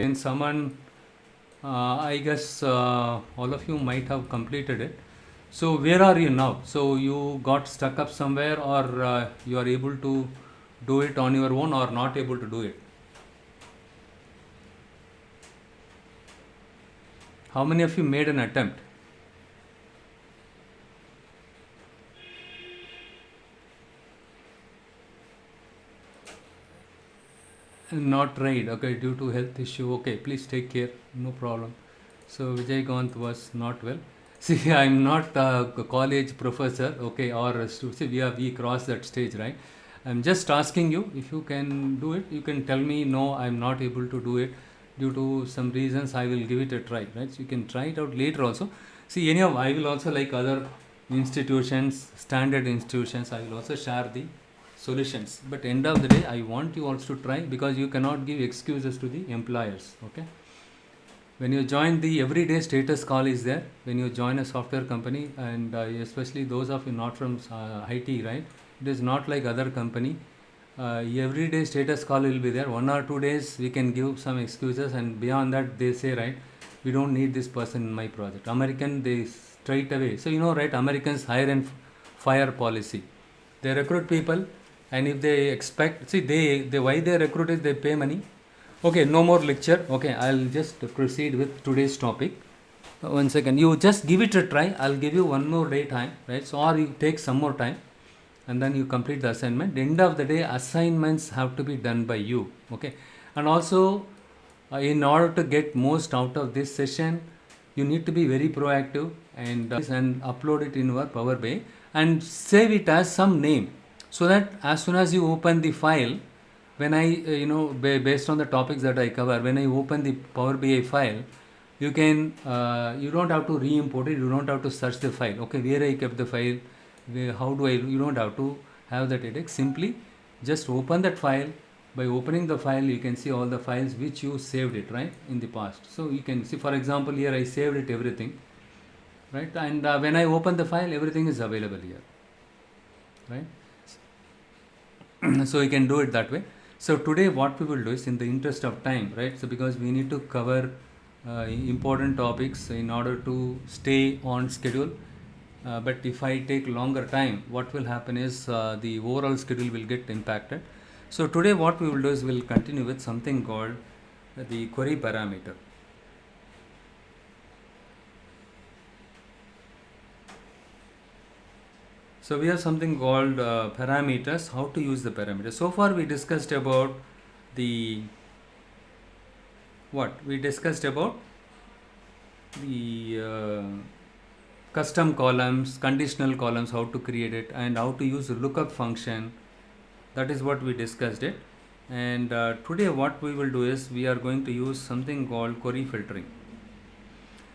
Can someone, I guess all of you might have completed it. So where are you now? So you got stuck up somewhere, or you are able to do it on your own, or not able to do it? How many of you made an attempt? Not right. Okay, due to health issue. Okay, please take care. No problem. So Vijay Gant was not well. See, I'm not a college professor. Okay, or a see, we crossed that stage, right? I'm just asking you if you can do it. You can tell me no, I'm not able to do it due to some reasons. I will give it a try, right? So you can try it out later also. See, anyhow, I will also, like other institutions, standard institutions, I will also share the solutions. But end of the day, I want you also to try, because you cannot give excuses to the employers. Okay, when you join, the everyday status call is there when you join a software company, and especially those of you not from IT, right? It is not like other company. Everyday status call will be there. 1 or 2 days we can give some excuses, and beyond that they say, right, we don't need this person in my project. American, they straight away. So right, Americans hire and fire policy. They recruit people, and if they expect, see, they why they recruit is they pay money. Okay, no more lecture. Okay, I'll just proceed with today's topic. One second, you just give it a try. I'll give you one more day time, right? So, or you take some more time, and then you complete the assignment. End of the day, assignments have to be done by you. Okay, and also, in order to get most out of this session, you need to be very proactive, and upload it in your Power BI and save it as some name, so that as soon as you open the file, when I based on the topics that I cover, when I open the Power BI file, you can you don't have to re-import it, you don't have to search the file. Okay, where I kept the file, how do I, you don't have to have that headache. Simply just open that file. By opening the file, you can see all the files which you saved it, right, in the past. So you can see, for example, here I saved it everything, right, and when I open the file, everything is available here, right? So you can do it that way. So today what we will do is, in the interest of time, right, so because we need to cover important topics in order to stay on schedule, but if I take longer time, what will happen is the overall schedule will get impacted. So today what we will do is, we'll continue with something called the query parameter. So we have something called parameters, how to use the parameters. So far we discussed about the we discussed about the custom columns, conditional columns, how to create it, and how to use a lookup function. That is what we discussed it. And today what we will do is, we are going to use something called query filtering.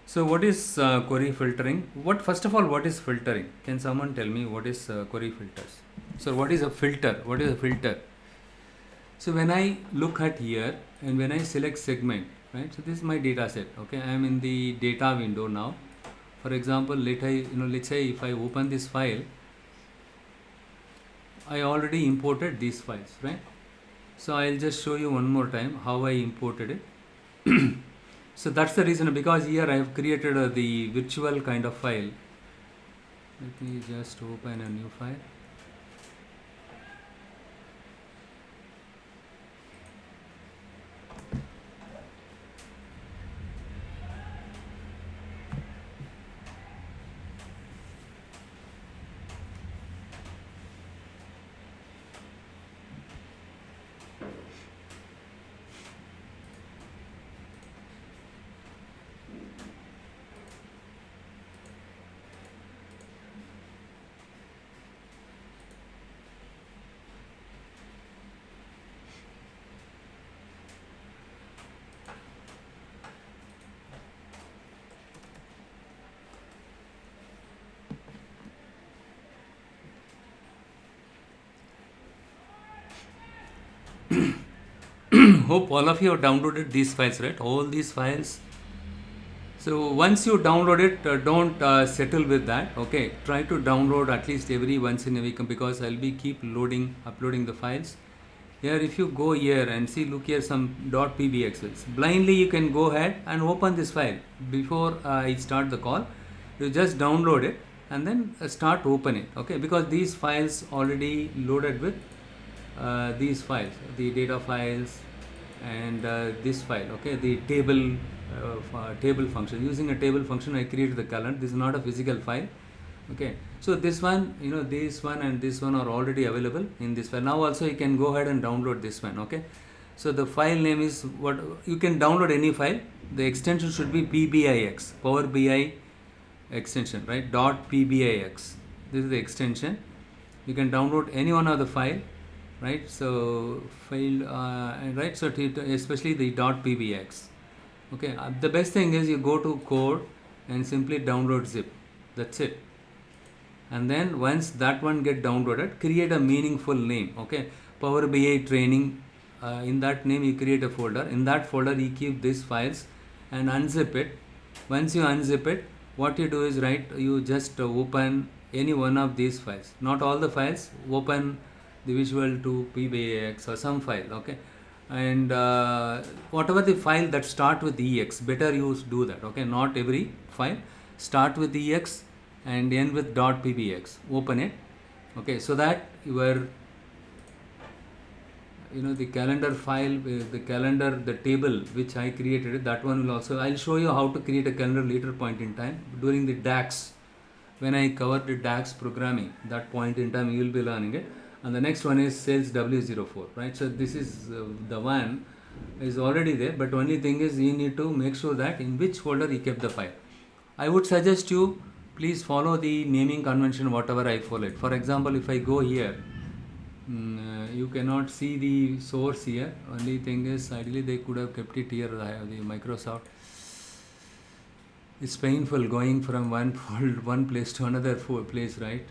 So what is query filtering? First of all, what is filtering? Can someone tell me what is query filters? So what is a filter? What is a filter? So when I look at here, and when I select segment, right? So this is my data set. Okay, I am in the data window now. For example, let's say if I open this file, I already imported these files, right? So I'll just show you one more time how I imported it. So that's the reason, because here I have created the virtual kind of file. Let me just open a new file. Hope all of you have downloaded these files, right? All these files. So once you download it, don't settle with that. Okay, try to download at least every once in a week, because I'll be keep uploading the files. here if you go here and see, look here, some .pbx files. Blindly you can go ahead and open this file. Before I start the call, you just download it and then start open it, okay, because these files already loaded with these files, the data files and this file, okay, the table function. Using a table function I created the calendar. This is not a physical file, okay. So this one, this one and this one are already available in this file. Now also you can go ahead and download this one, okay. So the file name is what, you can download any file. The extension should be PBIX, Power BI extension, right? .pbix. This is the extension. You can download any one of the file, right? So file, right? So especially the .pbx. Okay. The best thing is you go to code and simply download zip. That's it. And then once that one get downloaded, create a meaningful name, okay. Power BI training, in that name you create a folder. In that folder you keep these files and unzip it. Once you unzip it, what you do is, right, you just open any one of these files, not all the files. Open the visual to PBAX or some file, okay, and whatever the file that start with EX, better you do that, okay. Not every file, start with EX and end with .pbx. Open it, okay, so that your the calendar file, the calendar, the table which I created, that one will also, I'll show you how to create a calendar later point in time during the DAX. When I cover the DAX programming, that point in time you will be learning it. And the next one is sales W04, right? So this is the one is already there, but only thing is you need to make sure that in which folder you kept the file. I would suggest you please follow the naming convention whatever I followed. For example, if I go here, you cannot see the source here. Only thing is, ideally they could have kept it here. I have the Microsoft. It's painful going from one place to another place, right?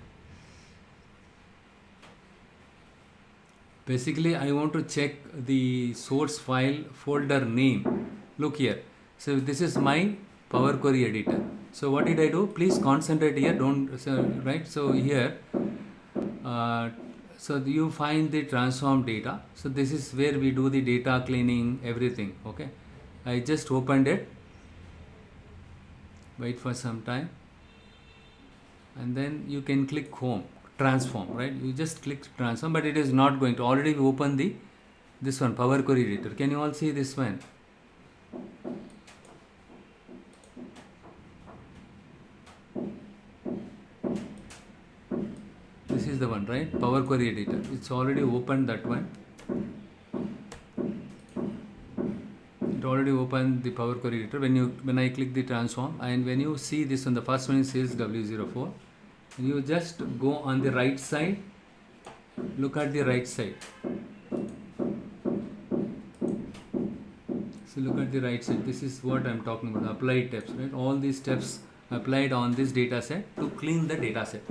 Basically I want to check the source file folder name. Look here. So this is my Power Query editor. So what did I do? Please concentrate here. Right? So here, so you find the transform data. So this is where we do the data cleaning, everything, okay. I just opened it. Wait for some time. And then you can click home, transform, right? You just click transform, but it is not going to. Already open this one, Power Query editor. Can you all see this one? This is the one, right? Power Query editor. It's already opened, that one. It already opened the Power Query editor. When I click the transform, and when you see this one, the first one is sales W04. And you just go on the right side. Look at the right side. So look at the right side. This is what I'm talking about. Applied steps, right? All these steps applied on this data set to clean the data set.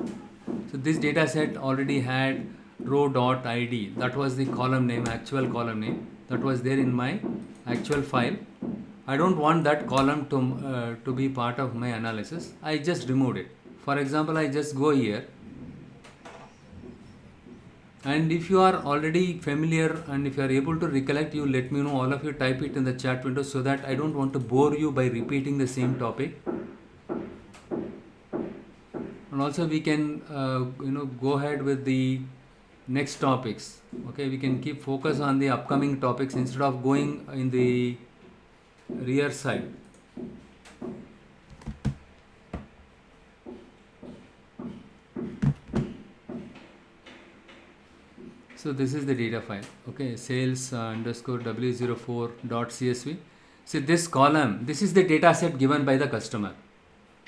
So this data set already had row.id. That was the column name, actual column name. That was there in my actual file. I don't want that column to be part of my analysis. I just removed it. For example, I just go here. And if you are already familiar and if you are able to recollect, you let me know. All of you type it in the chat window so that I don't want to bore you by repeating the same topic. And also we can go ahead with the next topics. Okay, we can keep focus on the upcoming topics instead of going in the rear side. So this is the data file, okay, sales underscore W04.csv. So this column, this is the data set given by the customer,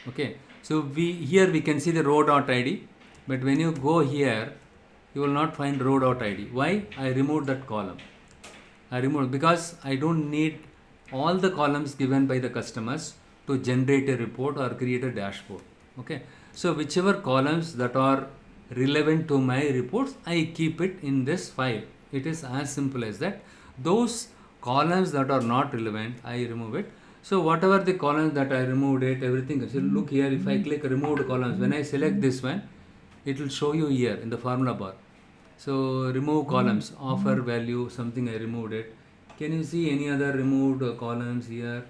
okay. So here we can see the row.id, but when you go here, you will not find row.id. Why? I removed that column. I removed because I don't need all the columns given by the customers to generate a report or create a dashboard, okay. So whichever columns that are relevant to my reports, I keep it in this file. It is as simple as that. Those columns that are not relevant, I remove it. So whatever the columns that I removed it, everything. So look here, if I click removed columns, when I select this one, it will show you here in the formula bar. So remove columns, offer value, something I removed it. Can you see any other removed columns here?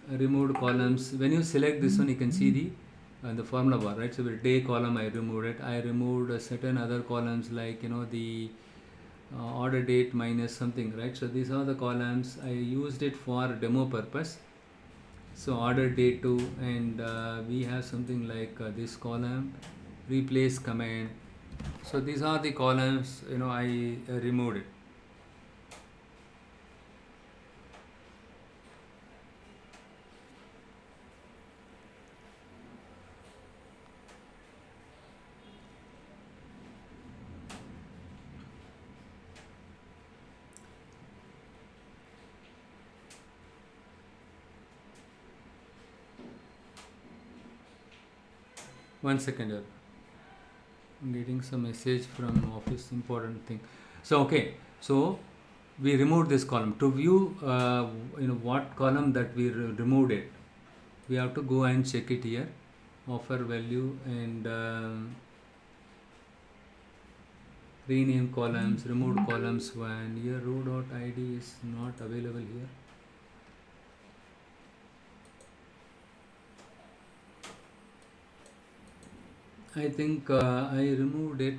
Removed columns. When you select this one, you can see the formula bar, right? So the day column, I removed it. I removed certain other columns like the order date minus something, right? So these are the columns. I used it for demo purpose. So order date 2, and we have something like this column, replace command. So these are the columns, I removed it. One second here. I'm getting some message from office, important thing. So okay, so we removed this column. To view what column that we removed it, we have to go and check it here, offer value, and rename columns, removed columns 1. Here row.id is not available here. I think I removed it.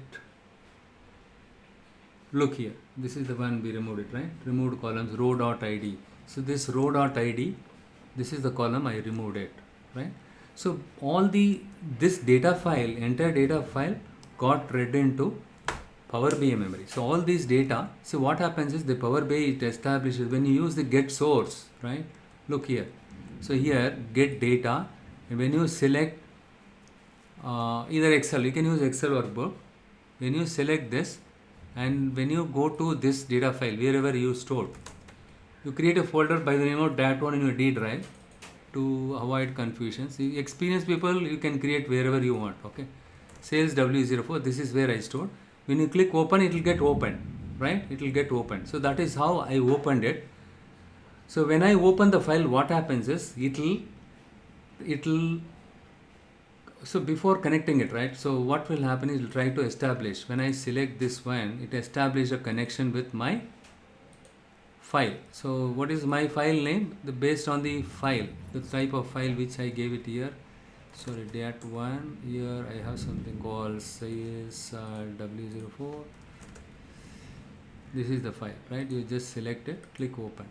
Look here, this is the one we removed it, right? Removed columns, row.id. So this row.id, this is the column I removed it, right? So all this data file, entire data file got read into Power BI memory. So all these data, see what happens is the Power BI it establishes when you use the get source, right? Look here. So here get data, and when you select either Excel, you can use Excel workbook. When you select this, and when you go to this data file, wherever you stored, you create a folder by the name of that one in your D drive to avoid confusion. See, experienced people, you can create wherever you want. Okay, sales W04, this is where I stored. When you click open, it will get opened, right? It will get opened. So that is how I opened it. So when I open the file, what happens is it'll so before connecting it, right? So what will happen is it will try to establish. When I select this one, it establishes a connection with my file. So what is my file name? Based on the file, the type of file which I gave it here. Sorry, dat one. Here I have something called sales W04. This is the file, right? You just select it, click open.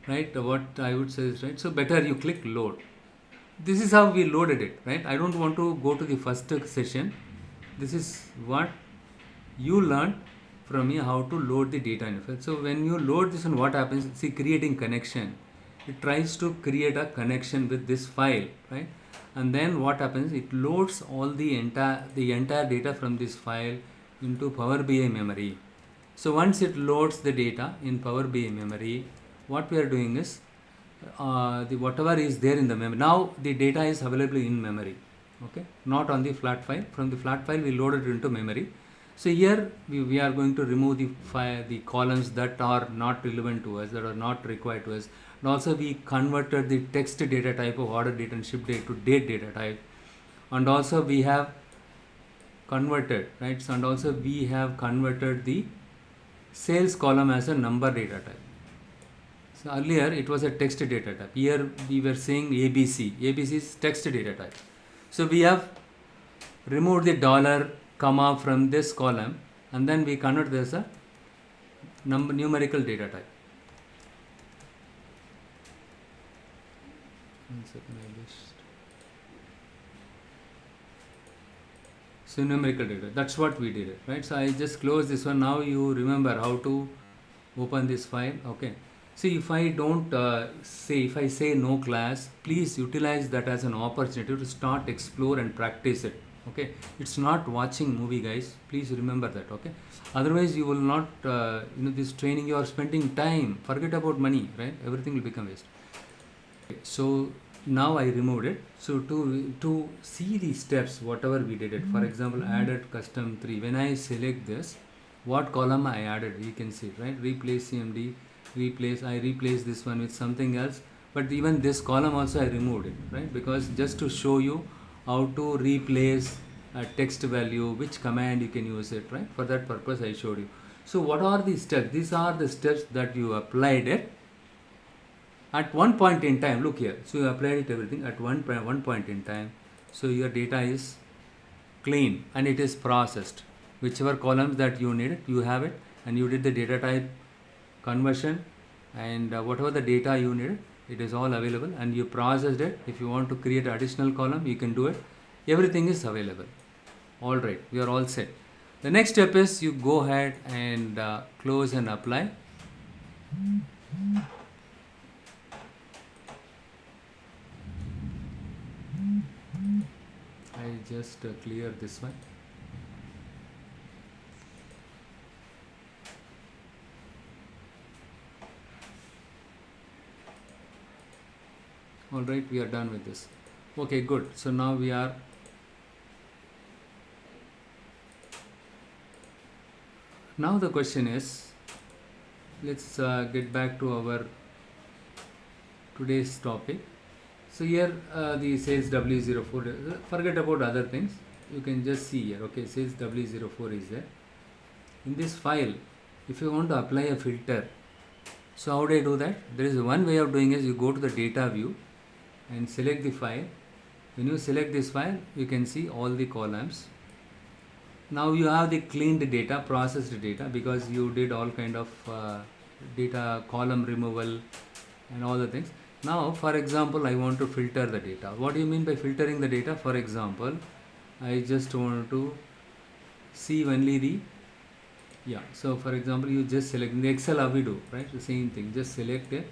Right, what I would say is, right, so better you click load. This is how we loaded it, right? I don't want to go to the first session. This is what you learned from me, how to load the data in a file. So when you load this one, what happens? See, creating connection. It tries to create a connection with this file, right? And then what happens? It loads all the entire data from this file into Power BI memory. So once it loads the data in Power BI memory, what we are doing is whatever is there in the memory. Now the data is available in memory, okay, not on the flat file. From the flat file, we loaded it into memory. So here we are going to remove the columns that are not relevant to us, that are not required to us. And also we converted the text data type of order date and ship date to date data type. And also we have converted, right? So, and also we have converted the sales column as a number data type. So earlier it was a text data type. Here we were saying ABC. ABC is text data type. So we have removed the dollar comma from this column, and then we convert this as a numerical data type. One second, I just. So numerical data. That's what we did it, right? So I just close this one. Now you remember how to open this file. Okay. See, if I don't if I say no class, please utilize that as an opportunity to start, explore and practice it. Okay, it's not watching movie, guys. Please remember that. Okay, otherwise you will not, this training you are spending time. Forget about money, right? Everything will become waste. Okay, so now I removed it. So to see the steps, whatever we did it. For example, added custom 3. When I select this, what column I added. You can see, right? Replace CMD, I replace this one with something else, but even this column also I removed it, right? Because just to show you how to replace a text value, which command you can use it, right? For that purpose I showed you. So what are the steps? These are the steps that you applied it at one point in time. Look here, so you applied it everything at one point in time. So your data is clean and it is processed. Whichever columns that you needed, you have it, and you did the data type conversion, and whatever the data you needed, it is all available, and you processed it. If you want to create additional column, you can do it. Everything is available. All right, we are all set. The next step is you go ahead and close and apply. I just clear this one. All right, we are done with this. Okay, good. So now we are now the question is, let's get back to our today's topic. So here the sales W04, forget about other things, you can just see here. Okay, sales W04 is there. In this file, if you want to apply a filter, so how do I do that? There is one way of doing is you go to the data view and select the file. When you select this file, you can see all the columns. Now you have the cleaned data, processed data, because you did all kind of data column removal and all the things. Now for example, I want to filter the data. What do you mean by filtering the data? For example, I just want to see only the so for example, you just select in the Excel, how we do, right? The same thing, just select it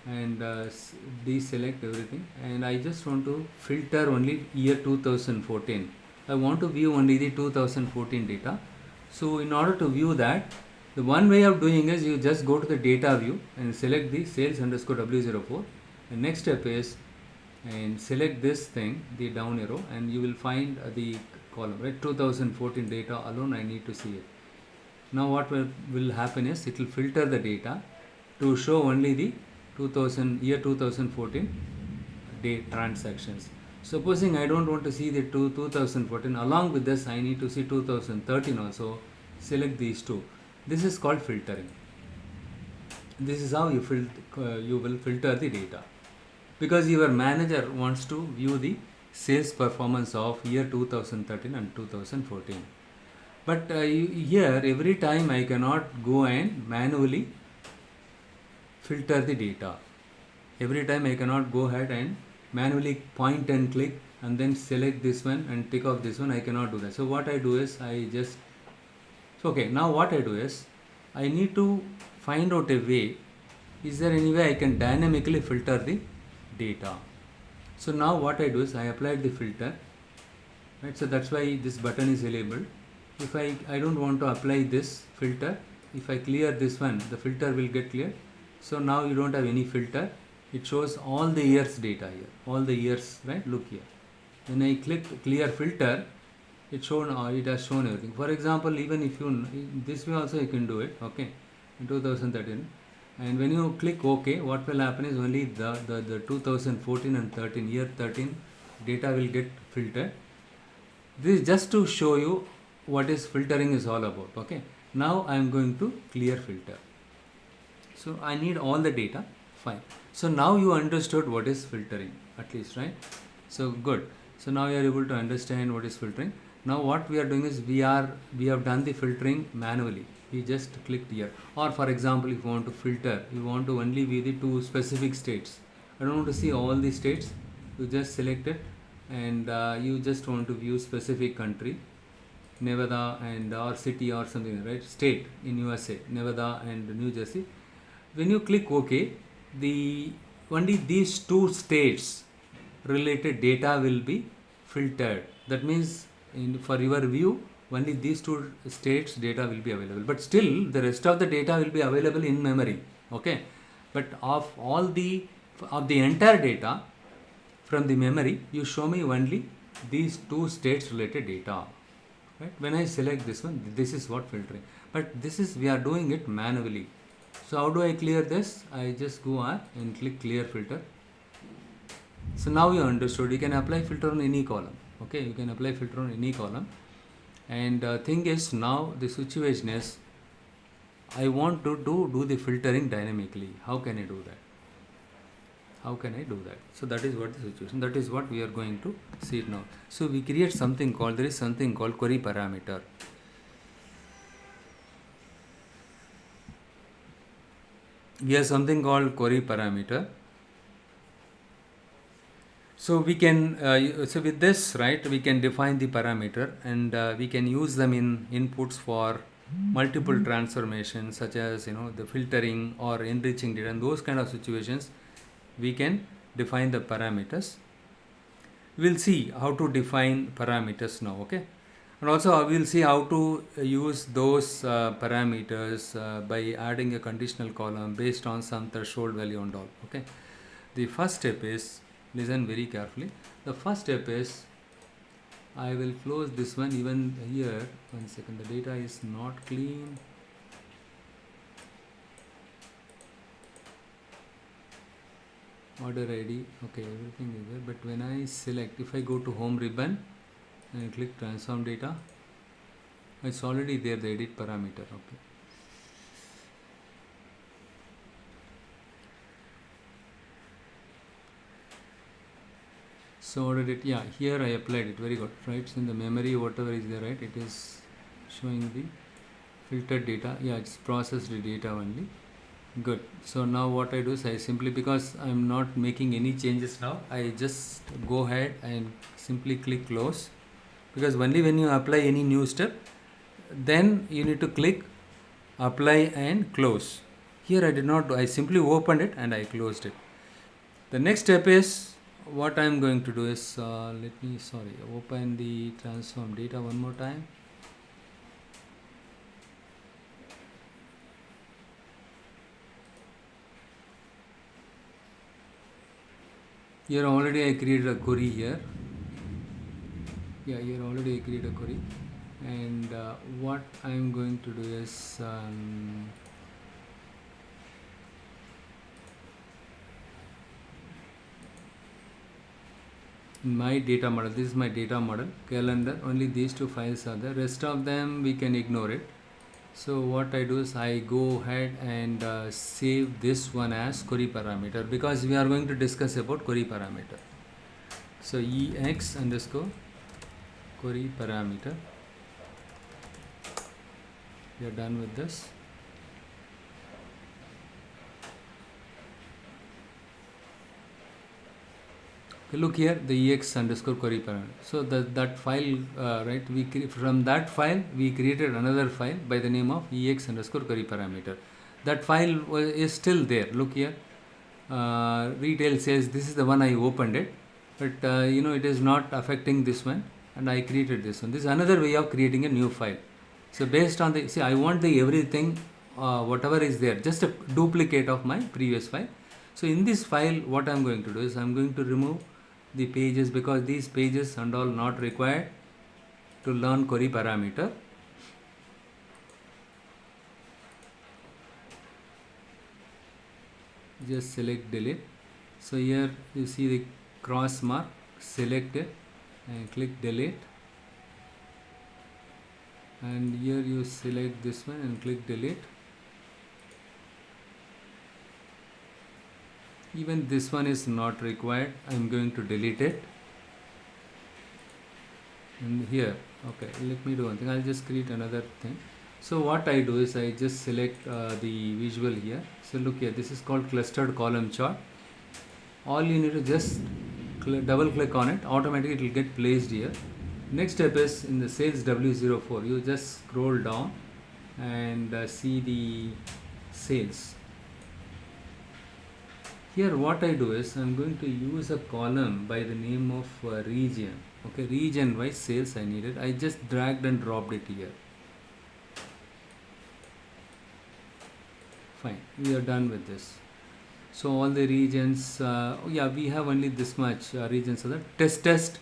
and deselect everything, and I just want to filter only year 2014. I want to view only the 2014 data. So in order to view that, the one way of doing is you just go to the data view and select the sales underscore W04, and next step is and select this thing, the down arrow, and you will find the column, right? 2014 data alone I need to see it. Now what will happen is it will filter the data to show only the year 2014 date transactions. Supposing I don't want to see the 2014, along with this I need to see 2013 also, select these two. This is called filtering. This is how you will filter the data, because your manager wants to view the sales performance of year 2013 and 2014. But here every time I cannot go and manually filter the data. Every time I cannot go ahead and manually point and click and then select this one and tick off this one. I cannot do that. So what I do is I just now what I do is I need to find out a way. Is there any way I can dynamically filter the data? So now what I do is I applied the filter, right? So that's why this button is enabled. If I don't want to apply this filter, if I clear this one, the filter will get cleared. So now you don't have any filter. It shows all the years data here, all the years, right? Look here. When I click clear filter, it has shown everything. For example, even if you this way also you can do it, okay, in 2013. And when you click OK, what will happen is only the 2014 and 13, year 13 data will get filtered. This is just to show you what is filtering is all about. Okay, now I am going to clear filter. So I need all the data. Fine. So now you understood what is filtering, at least, right? So good. So now you are able to understand what is filtering. Now what we are doing is we have done the filtering manually. We just clicked here. Or for example, if you want to filter, you want to only view the two specific states. I don't want to see all the states. You just select it, and you just want to view specific country, Nevada and or city or something, right? State in USA, Nevada and New Jersey. When you click OK, only these two states related data will be filtered. That means for your view, only these two states data will be available, but still the rest of the data will be available in memory. Okay, but of the entire data from the memory, you show me only these two states related data. right? When I select this one, this is what filtering, but this is, we are doing it manually. So how do I clear this? I just go on and click clear filter. So now you understood, you can apply filter on any column. Okay, you can apply filter on any column. And thing is, now the situation is, I want to do the filtering dynamically. How can I do that? How can I do that? So that is what the situation, that is what we are going to see it now. So we create something called, there is something called query parameter. We have something called query parameter. So we can, so with this, right, we can define the parameter, and we can use them in inputs for multiple transformations, such as, you know, the filtering or enriching data, and those kind of situations we can define the parameters. We'll see how to define parameters now, okay? And also we'll see how to use those parameters by adding a conditional column based on some threshold value and all, okay? The first step is, listen very carefully, the first step is, I will close this one. Even here, 1 second, the data is not clean. Order ID, okay, everything is there, but when I select, if I go to home ribbon and click transform data, it's already there, the edit parameter, okay. So ordered it, yeah, here I applied it, very good, right? So in the memory, whatever is there, right, it is showing the filtered data, yeah, it's processed the data only. Good. So now what I do is, I simply, because I'm not making any changes now, I just go ahead and simply click close, because only when you apply any new step, then you need to click apply and close. Here I did not do, I simply opened it and I closed it. The next step is, what I'm going to do is, let me, open the transform data one more time. Here already I created a query here. Yeah, here already I created a query, and what I'm going to do is, my data model, this is my data model, calendar, only these two files are there, rest of them we can ignore it. So what I do is, I go ahead and save this one as query parameter, because we are going to discuss about query parameter. So ex underscore query parameter, we are done with this. Look here, the ex underscore query parameter. So that file, right, from that file we created another file by the name of ex underscore query parameter. That file is still there. Look here, retail says this is the one I opened it, but you know, it is not affecting this one, and I created this one. This is another way of creating a new file. So based on the, see, I want the everything, whatever is there, just a duplicate of my previous file. So in this file, what I'm going to do is, I'm going to remove the pages, because these pages and all not required to learn query parameter. Just select delete. So here you see the cross mark, select it and click delete, and here you select this one and click delete. Even this one is not required, I'm going to delete it. And here, okay, let me do one thing, I'll just create another thing. So what I do is, I just select the visual here. So look here, this is called clustered column chart. All you need to just double click on it, automatically it will get placed here. Next step is, in the sales W04, you just scroll down and see the sales. Here what I do is, I'm going to use a column by the name of region. Okay, region wise sales I needed. I just dragged and dropped it here. Fine, we are done with this. So all the regions, yeah, we have only this much regions. So that test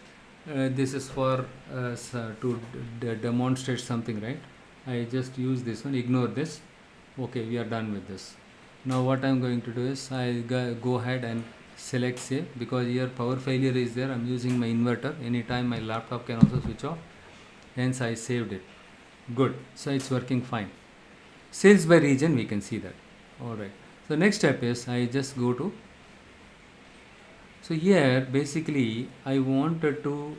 this is for to demonstrate something, right? I just use this one, ignore this. Okay, we are done with this. Now what I'm going to do is I go ahead and select save, because here power failure is there. I'm using my inverter. Anytime my laptop can also switch off, hence I saved it. Good, so it's working fine. Sales by region, we can see that. Alright, so next step is I just go to, so here basically I wanted to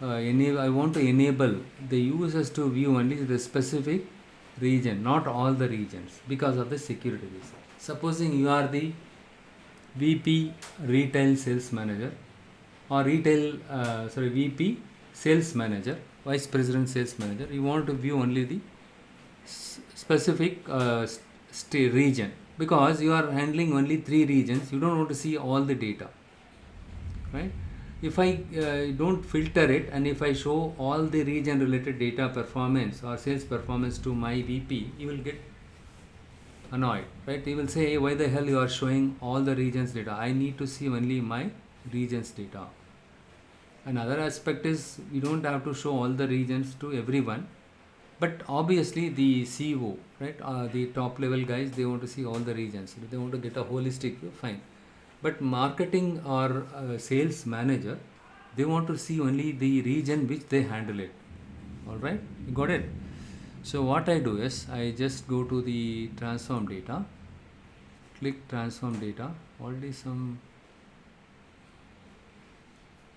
I want to enable the users to view only the specific region, not all the regions, because of the security reason. Supposing you are the VP retail sales manager, or VP sales manager, vice president sales manager, you want to view only the specific region, because you are handling only 3 regions. You don't want to see all the data, right? If I don't filter it, and if I show all the region related data performance or sales performance to my VP, you will get annoyed, right? He will say, hey, why the hell you are showing all the regions data? I need to see only my regions data. Another aspect is you don't have to show all the regions to everyone, but obviously the CEO, right, the top level guys, they want to see all the regions. They want to get a holistic view, fine. But marketing or sales manager, they want to see only the region which they handle it. All right, you got it? So what I do is I just go to the transform data, click transform data. Already some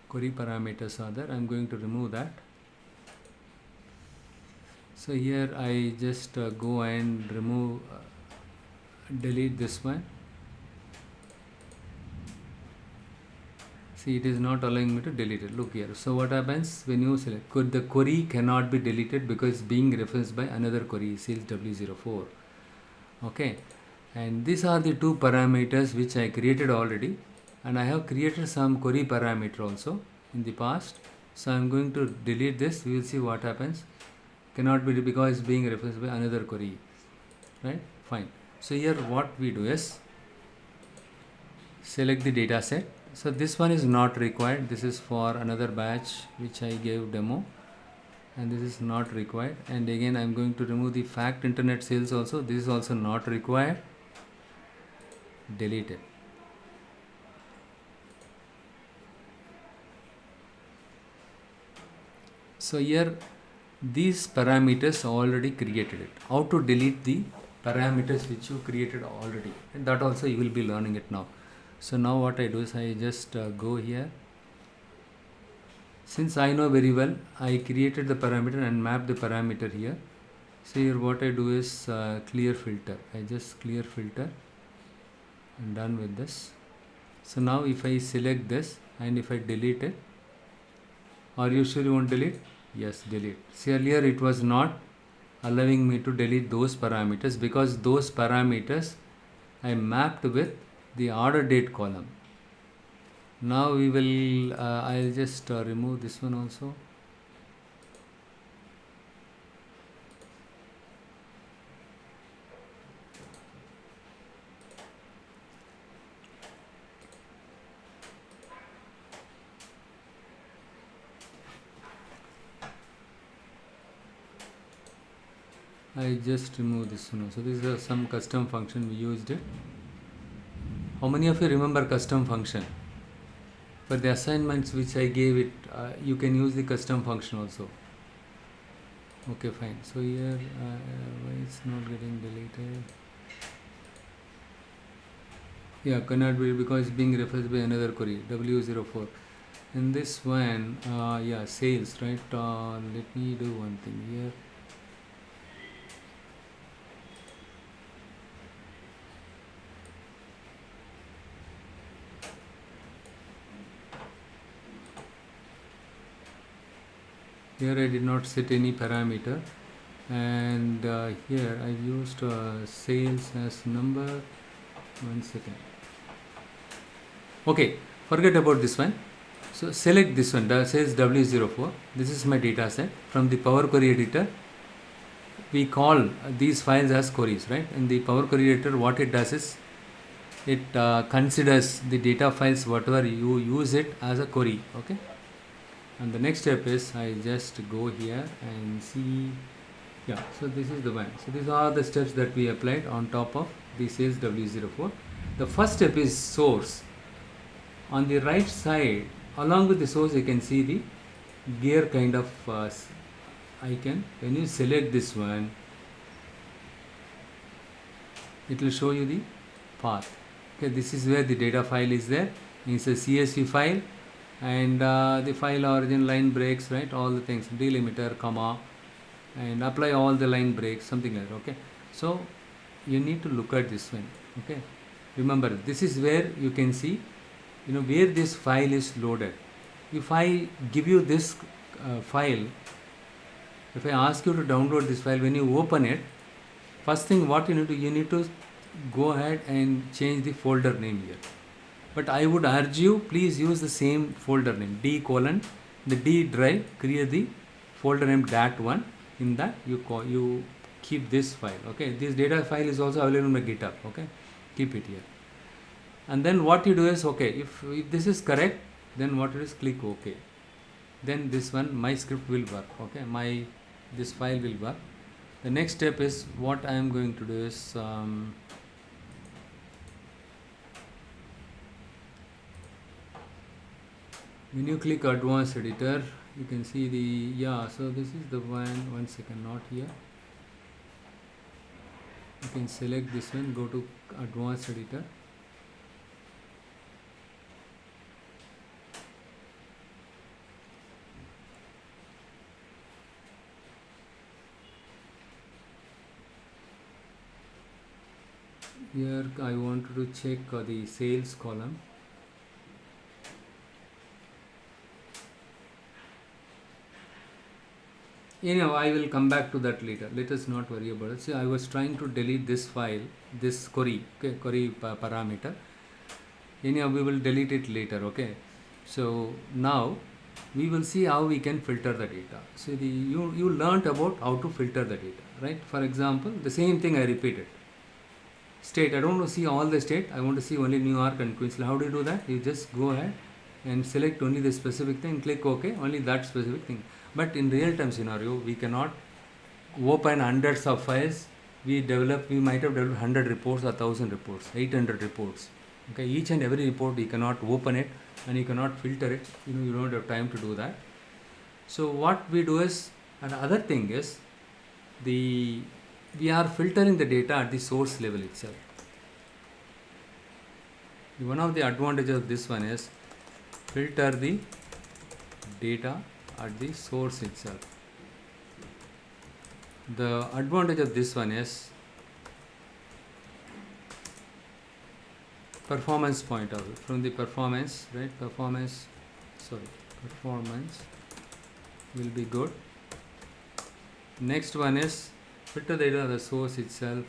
query parameters are there. I'm going to remove that. So here I just go and remove, delete this one. See, it is not allowing me to delete it. Look here. So what happens when you select? The query cannot be deleted because being referenced by another query, sales W04. Okay, and these are the 2 parameters which I created already, and I have created some query parameter also in the past. So I'm going to delete this. We will see what happens. Cannot be because being referenced by another query, right? Fine. So here what we do is select the data set. So this one is not required. This is for another batch which I gave demo, and this is not required. And again I'm going to remove the fact internet sales also. This is also not required. Delete it. So here these parameters already created it. How to delete the parameters which you created already, and that also you will be learning it now. So now what I do is I just go here. Since I know very well, I created the parameter and map the parameter here. So here what I do is clear filter. I just clear filter. I'm done with this. So now if I select this and if I delete it, are you sure you won't delete? Yes, delete. See, earlier it was not allowing me to delete those parameters because those parameters I mapped with the order date column. Now we will I'll just remove this one also. I just remove this one. So this is some custom function we used it. How many of you remember custom function? For the assignments which I gave it, you can use the custom function also. Okay, fine. So here, why it's not getting deleted? Yeah, cannot be because it's being referenced by another query, W04. In this one, yeah, sales, right? Let me do one thing here. Here I did not set any parameter, and here I used sales as number. 1 second. Okay, forget about this one. So select this one, the sales W04. This is my data set from the Power Query Editor. We call these files as queries, right? In the Power Query Editor, what it does is it considers the data files, whatever you use it as a query. Okay. And the next step is I just go here and see. Yeah, so this is the one. So these are the steps that we applied on top of the sales W04. The first step is source. On the right side, along with the source, you can see the gear kind of icon. When you select this one, it will show you the path. Okay, this is where the data file is there. It's a CSV file, and the file origin, line breaks, right? All the things, delimiter, comma, and apply all the line breaks, something like that. Okay, so you need to look at this one. Okay, remember, this is where you can see, where this file is loaded. If I give you this file, if I ask you to download this file, when you open it, first thing what you need to go ahead and change the folder name here. But I would urge you, please use the same folder name, D colon, the D drive, create the folder name dat1. In that you keep this file. Okay, this data file is also available on my GitHub. Okay, keep it here. And then what you do is, okay, if this is correct, then what it is, click OK. Then this one, my script will work. Okay, this file will work. The next step is, what I am going to do is, when you click advanced editor, you can see so this is the one second, not here. You can select this one, go to advanced editor. Here I wanted to check the sales column. Anyhow, I will come back to that later. Let us not worry about it. See, I was trying to delete this file, this query, query parameter. Anyhow, we will delete it later. Okay. So now we will see how we can filter the data. So you learnt about how to filter the data, right? For example, the same thing I repeated. State, I don't want to see all the state. I want to see only New York and Queensland. How do you do that? You just go ahead and select only the specific thing, click OK, only that specific thing. But in real time scenario, we cannot open hundreds of files. We might have developed 100 reports, 1,000 reports, 800 reports. Okay, each and every report you cannot open it and you cannot filter it. You don't have time to do that. So what we do is, and other thing is, we are filtering the data at the source level itself. One of the advantages of this one is, filter the data at the source itself. The advantage of this one is, performance point of view. From the performance, right? Performance will be good. Next one is, filter the data at the source itself.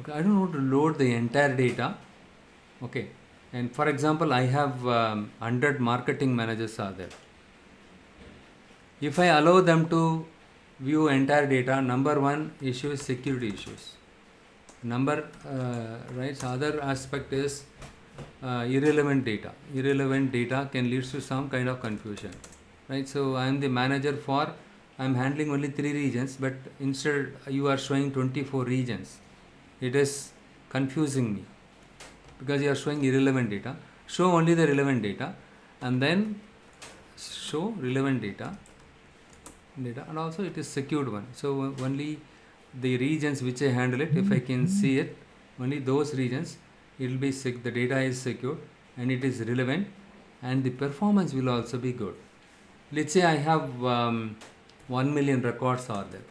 Okay, I don't want to load the entire data. Okay, and for example, I have 100 marketing managers are there. If I allow them to view entire data, number one issue is security issues. Right, so other aspect is irrelevant data. Irrelevant data can lead to some kind of confusion, right? So I am the manager I am handling only 3 regions, but instead you are showing 24 regions. It is confusing me because you are showing irrelevant data. Show only the relevant data and then show relevant data, and also it is secured one. So only the regions which I handle it, if I can see it, only those regions, it will be the data is secure and it is relevant, and the performance will also be good. Let's say I have 1 million records are there.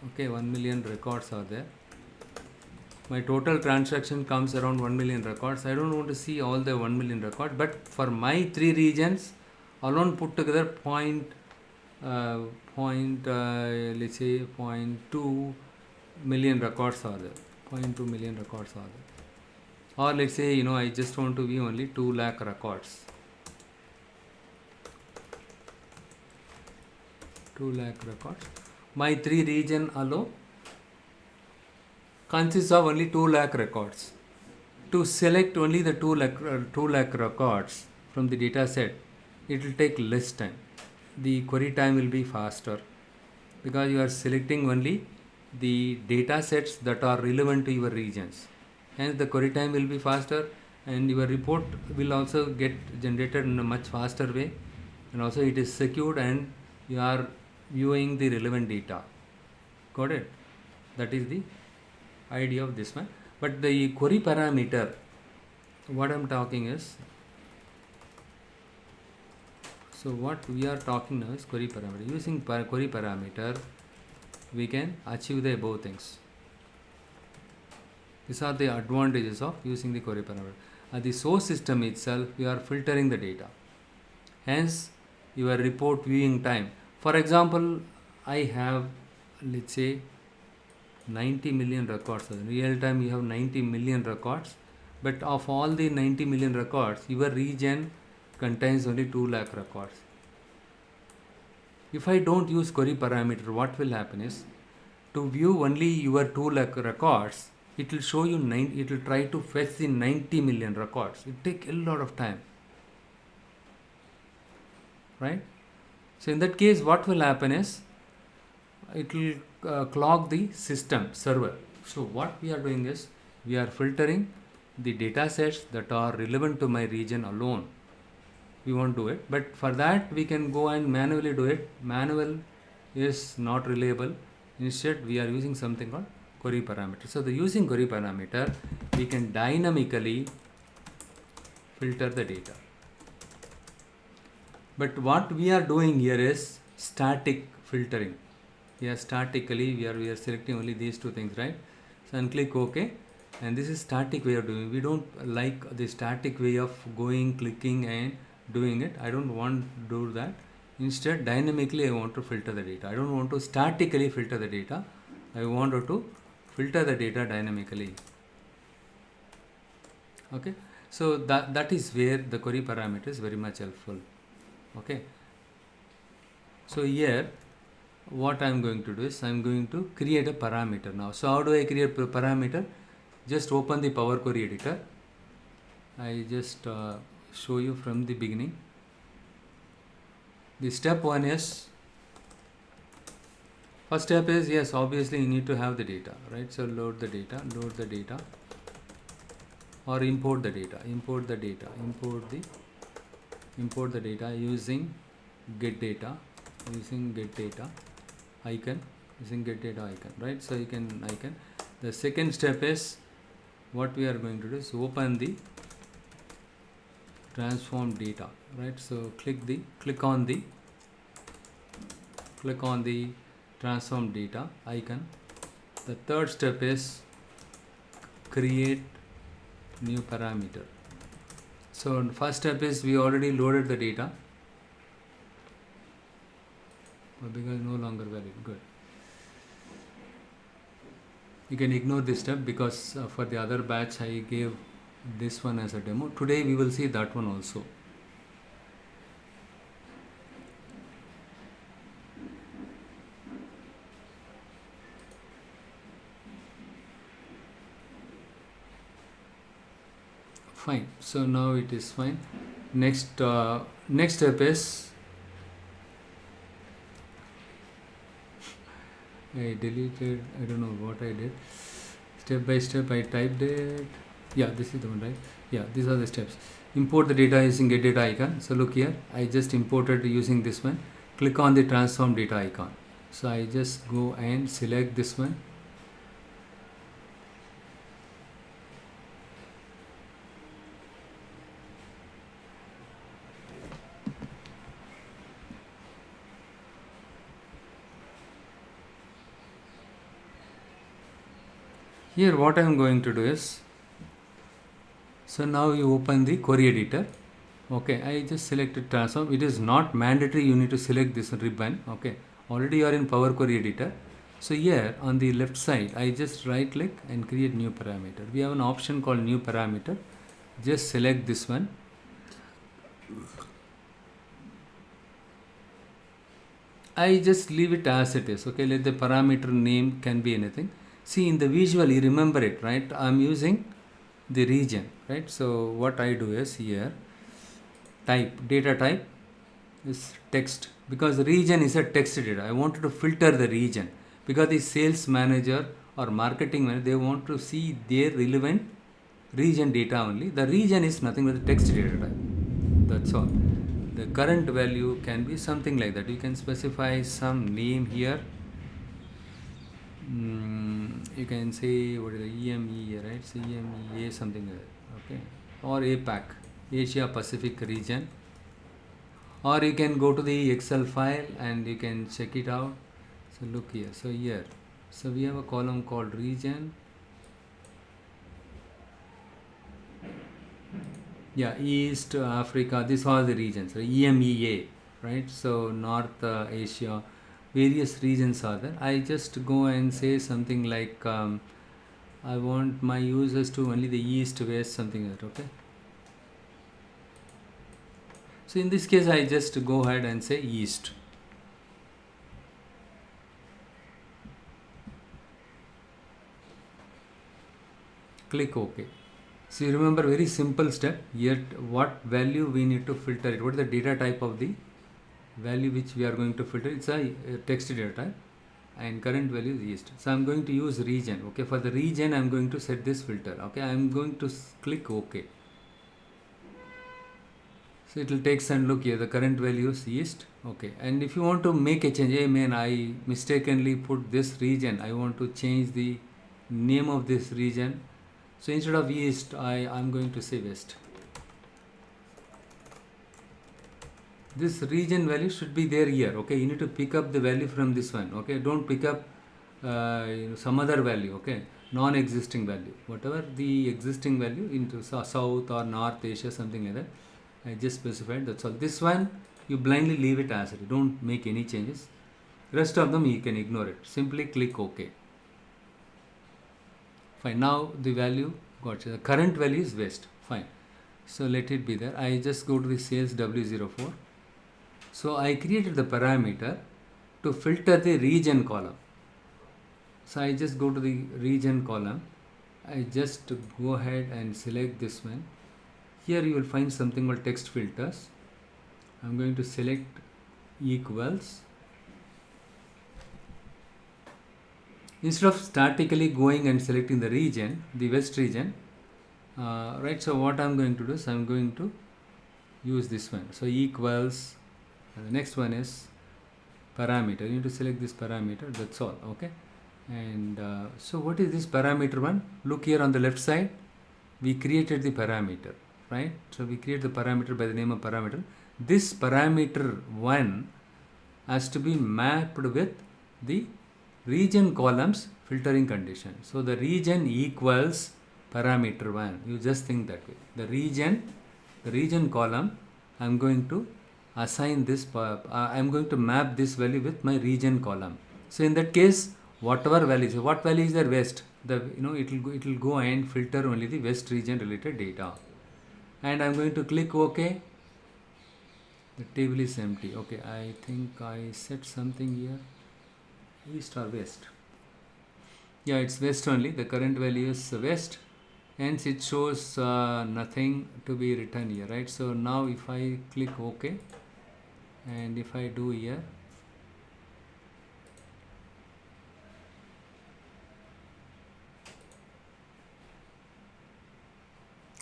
Okay, 1 million records are there. My total transaction comes around 1 million records. I don't want to see all the 1 million records, but for my 3 regions alone put together let's say 0.2 million records are there. 0.2 million records are there. Or let's say, I just want to view only 2 lakh records. 2 lakh records. my 3 region allow consists of only 2 lakh records. To select only the 2 lakh records from the data set, it will take less time. The query time will be faster because you are selecting only the data sets that are relevant to your regions. Hence the query time will be faster, and your report will also get generated in a much faster way, and also it is secured and you are viewing the relevant data. Got it? That is the idea of this one. But the query parameter, what I am talking is, so what we are talking now is query parameter. Using query parameter, we can achieve the above things. These are the advantages of using the query parameter. At the source system itself, we are filtering the data. Hence, your report viewing time. For example, I have, let's say, 90 million records. In real time, you have 90 million records. But of all the 90 million records, your region contains only 2 lakh records. If I don't use query parameter, what will happen is, to view only your 2 lakh records, it will show you it will try to fetch the 90 million records. It take a lot of time, right? So in that case, what will happen is, it will clog the system server. So what we are doing is, we are filtering the data sets that are relevant to my region alone. We won't do it, but for that we can go and manually do it. Manual is not reliable. Instead, we are using something called query parameter. So the using query parameter, we can dynamically filter the data. But what we are doing here is static filtering. We are selecting only these two things, right? So and click OK, and this is static way of doing. We don't like the static way of going, clicking and doing it. I don't want to do that. Instead, dynamically I want to filter the data. I don't want to statically filter the data. I want to filter the data dynamically. Okay, so that is where the query parameter is very much helpful. Okay, so here what I am going to do is, I am going to create a parameter now. So how do I create a parameter? Just open the Power Query editor. I just show you from the beginning. The step one is, first step is, yes, obviously you need to have the data, right? So load the data, or import the data, import the data using get data, icon, right? So you can icon. The second step is, what we are going to do is open the transform data, right? So click on the transform data icon. The third step is create new parameter. So first step is, we already loaded the data, but because no longer valid. Good. You can ignore this step because for the other batch I gave this one as a demo. Today we will see that one also. Fine. So now it is fine. Next step is, I deleted, I don't know what I did. Step by step I typed it. Yeah, this is the one, right? Yeah, these are the steps. Import the data using get data icon. So look here, I just imported using this one. Click on the transform data icon. So I just go and select this one. Here what I am going to do is, so now you open the query editor. Okay, I just selected transform. It is not mandatory you need to select this ribbon. Okay, already you are in Power Query editor. So here on the left side, I just right click and create new parameter. We have an option called new parameter. Just select this one. I just leave it as it is. Okay, let the parameter name can be anything. See, in the visual, you remember it, right? I'm using the region, right? So what I do is here, data type is text, because the region is a text data. I wanted to filter the region because the sales manager or marketing manager, they want to see their relevant region data only. The region is nothing but the text data type. That's all. The current value can be something like that. You can specify some name here. You can say what is the EMEA, right? So EMEA something like that. Okay, or APAC, Asia Pacific region. Or you can go to the Excel file and you can check it out. So look here. So here, so we have a column called region. Yeah, East Africa, this are the regions, right? EMEA, right? So North Asia, various regions are there. I just go and say something like I want my users to only the East, West, something like that, okay? So in this case, I just go ahead and say East. Click OK. So you remember, very simple step. Yet what value we need to filter it? What is the data type of the value which we are going to filter? It's a text data type, and current value is East. So I'm going to use region. Okay, for the region I'm going to set this filter. Okay, I'm going to click OK. So it will take and look here, the current value is East. Okay, and if you want to make a change, hey man, I mistakenly put this region, I want to change the name of this region. So instead of East, I'm going to say West. This region value should be there here. Okay, you need to pick up the value from this one. Okay, don't pick up some other value. Okay, non-existing value, whatever the existing value into South or North Asia, something like that. I just specified, that's all. This one you blindly leave it as it. Don't make any changes. Rest of them you can ignore it. Simply click OK. Fine. Now the value got the current value is West. Fine. So let it be there. I just go to the sales W04. So I created the parameter to filter the region column. So I just go to the region column. I just go ahead and select this one. Here you will find something called text filters. I'm going to select equals. Instead of statically going and selecting the region, the West region, right? So what I'm going to do is I'm going to use this one. So equals, and the next one is parameter. You need to select this parameter. That's all. Okay. And so what is this parameter one? Look here on the left side. We created the parameter, right? So we create the parameter by the name of parameter. This parameter one has to be mapped with the region columns filtering condition. So the region equals parameter one. You just think that way. The region column, I'm going to assign this. I'm going to map this value with my region column. So in that case, whatever value is, what value is there? West. It will go and filter only the West region related data. And I'm going to click OK. The table is empty. Okay, I think I set something here. East or West? Yeah, it's West only. The current value is West. Hence it shows nothing to be written here, right? So now if I click OK, and if I do here,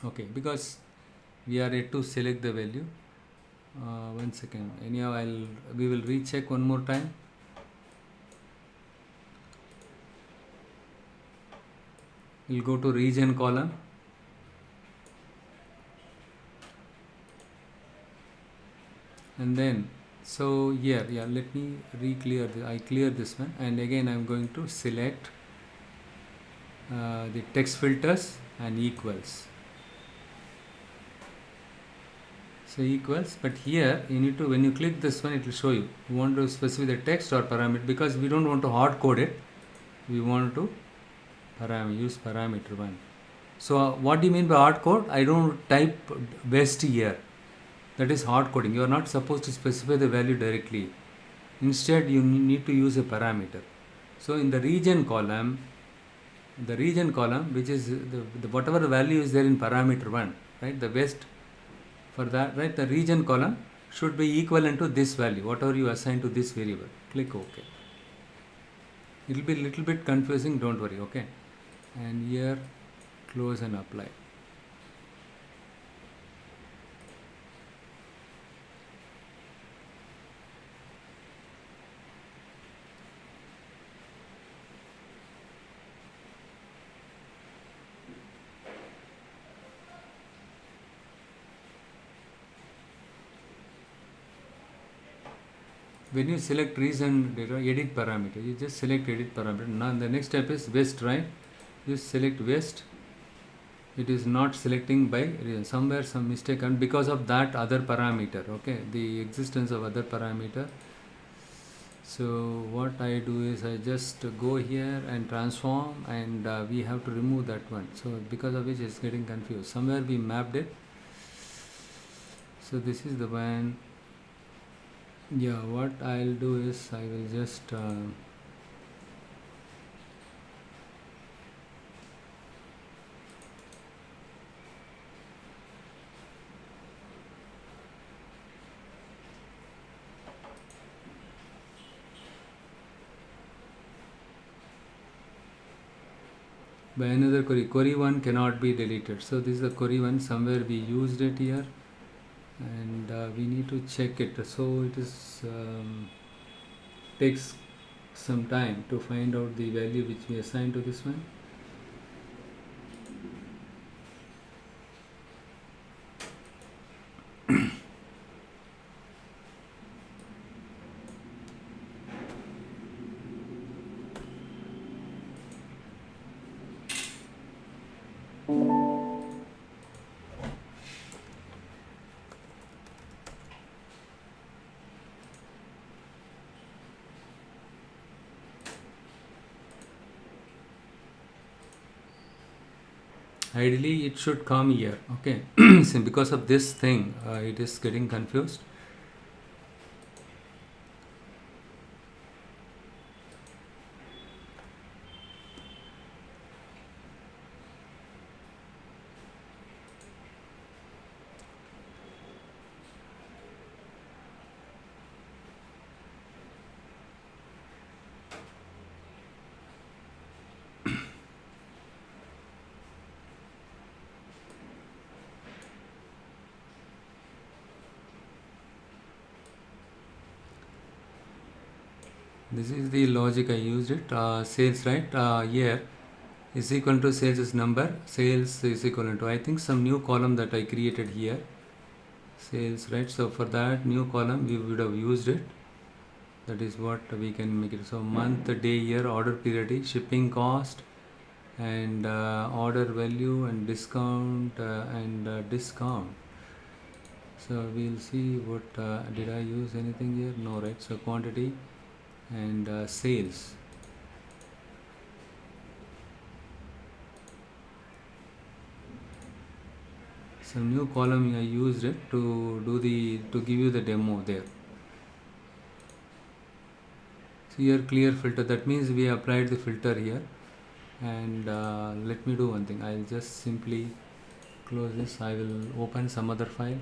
okay, because we are yet to select the value. 1 second. Anyhow, we will recheck one more time. We'll go to region column. And then, so here, yeah, let me re-clear this. I clear this one, and again I'm going to select the text filters and equals. So equals, but here you need to, when you click this one, it will show you want to specify the text or parameter, because we don't want to hard code it. We want to use parameter one. So what do you mean by hard code? I don't type West here. That is hard coding. You are not supposed to specify the value directly. Instead, you need to use a parameter. So in the region column, which is the whatever value is there in parameter 1, right, the west, for that, right, the region column should be equivalent to this value, whatever you assign to this variable. Click OK. It will be a little bit confusing, don't worry, okay. And here, close and apply. When you select reason data, edit parameter, you just select edit parameter. Now the next step is west, right? Just select west. It is not selecting by somewhere some mistake, and because of that other parameter, okay, the existence of other parameter. So what I do is I just go here and transform, and we have to remove that one. So because of which it's getting confused. Somewhere we mapped it. So this is the one. Yeah, what I'll do is I will just by another query 1 cannot be deleted. So this is the query 1, somewhere we used it here, and we need to check it. So it is takes some time to find out the value which we assign to this one. Ideally it should come here, okay. So because of this thing it is getting confused. This is the logic I used it. Sales, right, here is equal to sales is number, sales is equal to, I think, some new column that I created here, sales, right. So for that new column we would have used it. That is what we can make it. So month, day, year, order period, shipping cost, and order value, and discount, discount. So we'll see what did I use anything here? No, right. So quantity and sales. Some new column I used it to do to give you the demo there. So here clear filter, that means we applied the filter here. And let me do one thing. I'll just simply close this. I will open some other file.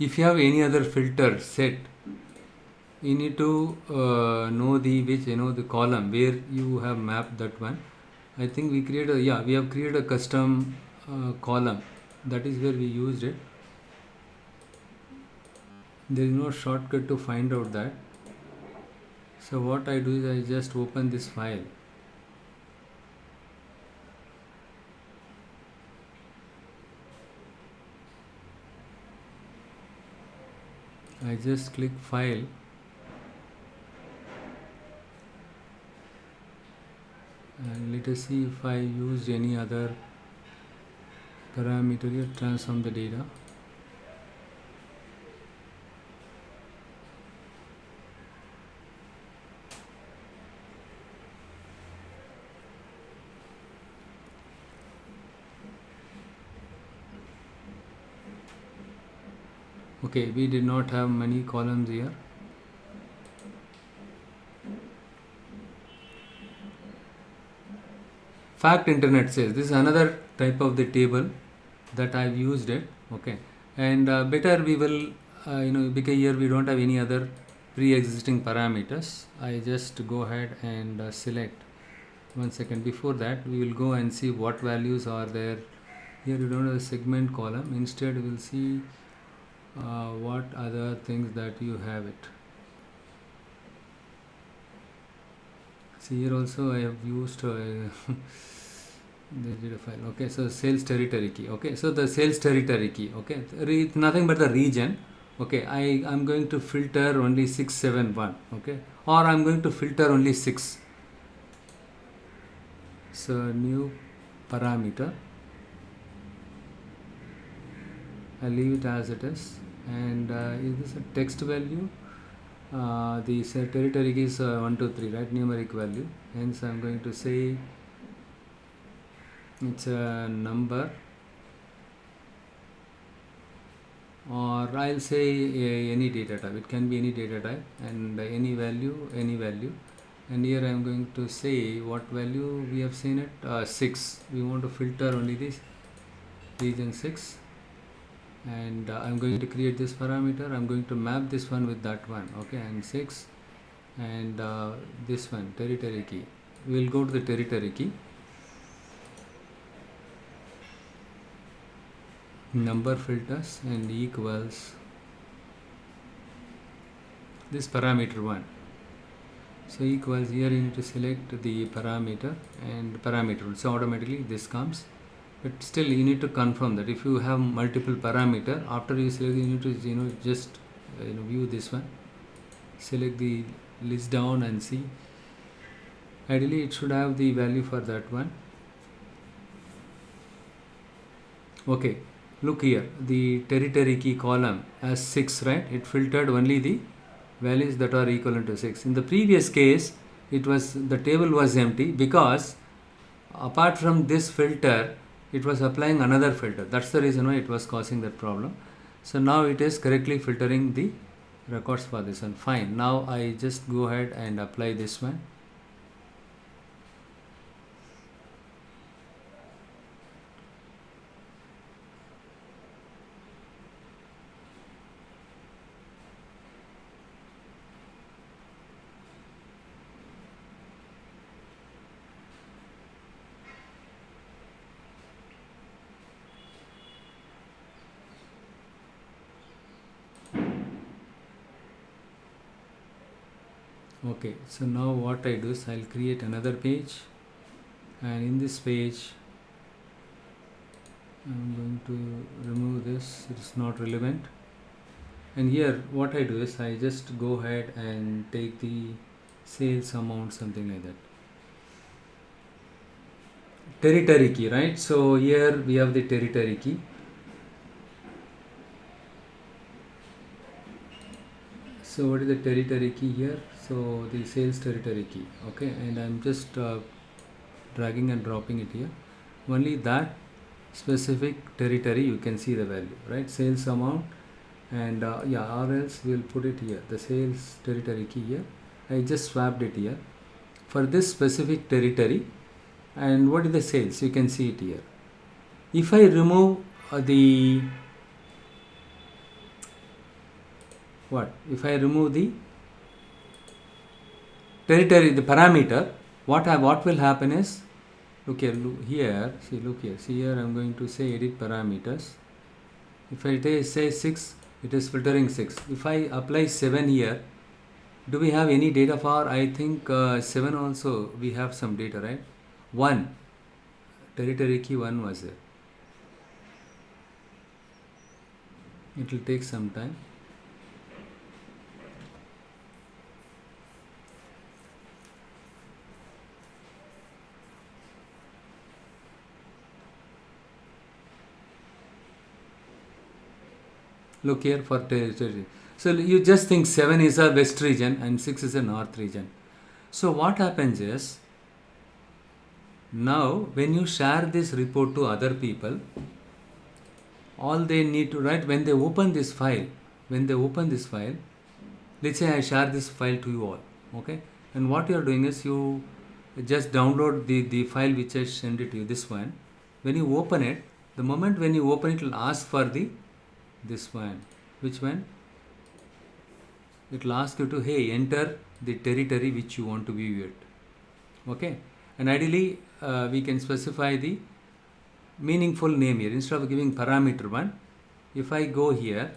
if you have any other filter set, you need to know the which, the column where you have mapped that one. I think we create a, we have created a custom column. That is where we used it. There is no shortcut to find out that. So what I do is I just open this file. I just click file, and let us see if I used any other parameter here, transform the data. Okay, we did not have many columns here. Fact internet says this is another type of the table that I've used it. Okay, and better we will because here we don't have any other pre-existing parameters. I just go ahead and select. One second, before that we will go and see what values are there. Here we don't have a segment column. Instead we'll see what other things that you have it. See, here also I have used the data file. Okay, so sales territory key. Okay, so the sales territory key. Okay, nothing but the region. Okay, I'm going to filter only 671. Okay, or I'm going to filter only 6. So new parameter, I leave it as it is. And is this a text value? The territory key is 1, 2, 3, right? Numeric value. Hence I'm going to say it's a number, or I'll say any data type. It can be any data type, and any value. And here I'm going to say what value we have seen it, 6. We want to filter only this region 6, and I'm going to create this parameter. I'm going to map this one with that one. Okay, and 6, and this one territory key. We'll go to the territory key, number filters, and equals this parameter 1. So equals, here you need to select the parameter and parameter, so automatically this comes. But still you need to confirm that if you have multiple parameter, after you select, you need to just view this one, select the list down and see. Ideally it should have the value for that one. Okay, look here, the territory key column as 6, right? It filtered only the values that are equivalent to 6. In the previous case, the table was empty because apart from this filter, it was applying another filter. That's the reason why it was causing that problem. So now it is correctly filtering the records for this one. Fine. Now I just go ahead and apply this one. Okay, so now what I do is I'll create another page, and in this page I'm going to remove this, it's not relevant. And here what I do is I just go ahead and take the sales amount, something like that. Territory key, right? So here we have the territory key. So what is the territory key here? So the sales territory key. Okay, and I'm just dragging and dropping it here. Only that specific territory you can see the value, right? Sales amount, and or else we'll put it here, the sales territory key here. I just swapped it here for this specific territory. And what is the sales? You can see it here. If I remove the what? If I remove the territory, the parameter, what will happen is, look here, look here, see here, I'm going to say edit parameters. If I say 6, it is filtering 6. If I apply 7 here, do we have any data for, I think 7 also we have some data, right? 1, territory key 1 was there. It will take some time. Look here for territory. So you just think 7 is a west region and 6 is a north region. So what happens is, now when you share this report to other people, all they need to write when they open this file, let's say I share this file to you all, okay? And what you are doing is you just download the file which I sent it to you, this one. When you open it, the moment when you open it will ask for this one. Which one? It will ask you to, hey, enter the territory which you want to view it. Okay? And ideally, we can specify the meaningful name here. Instead of giving parameter 1, if I go here,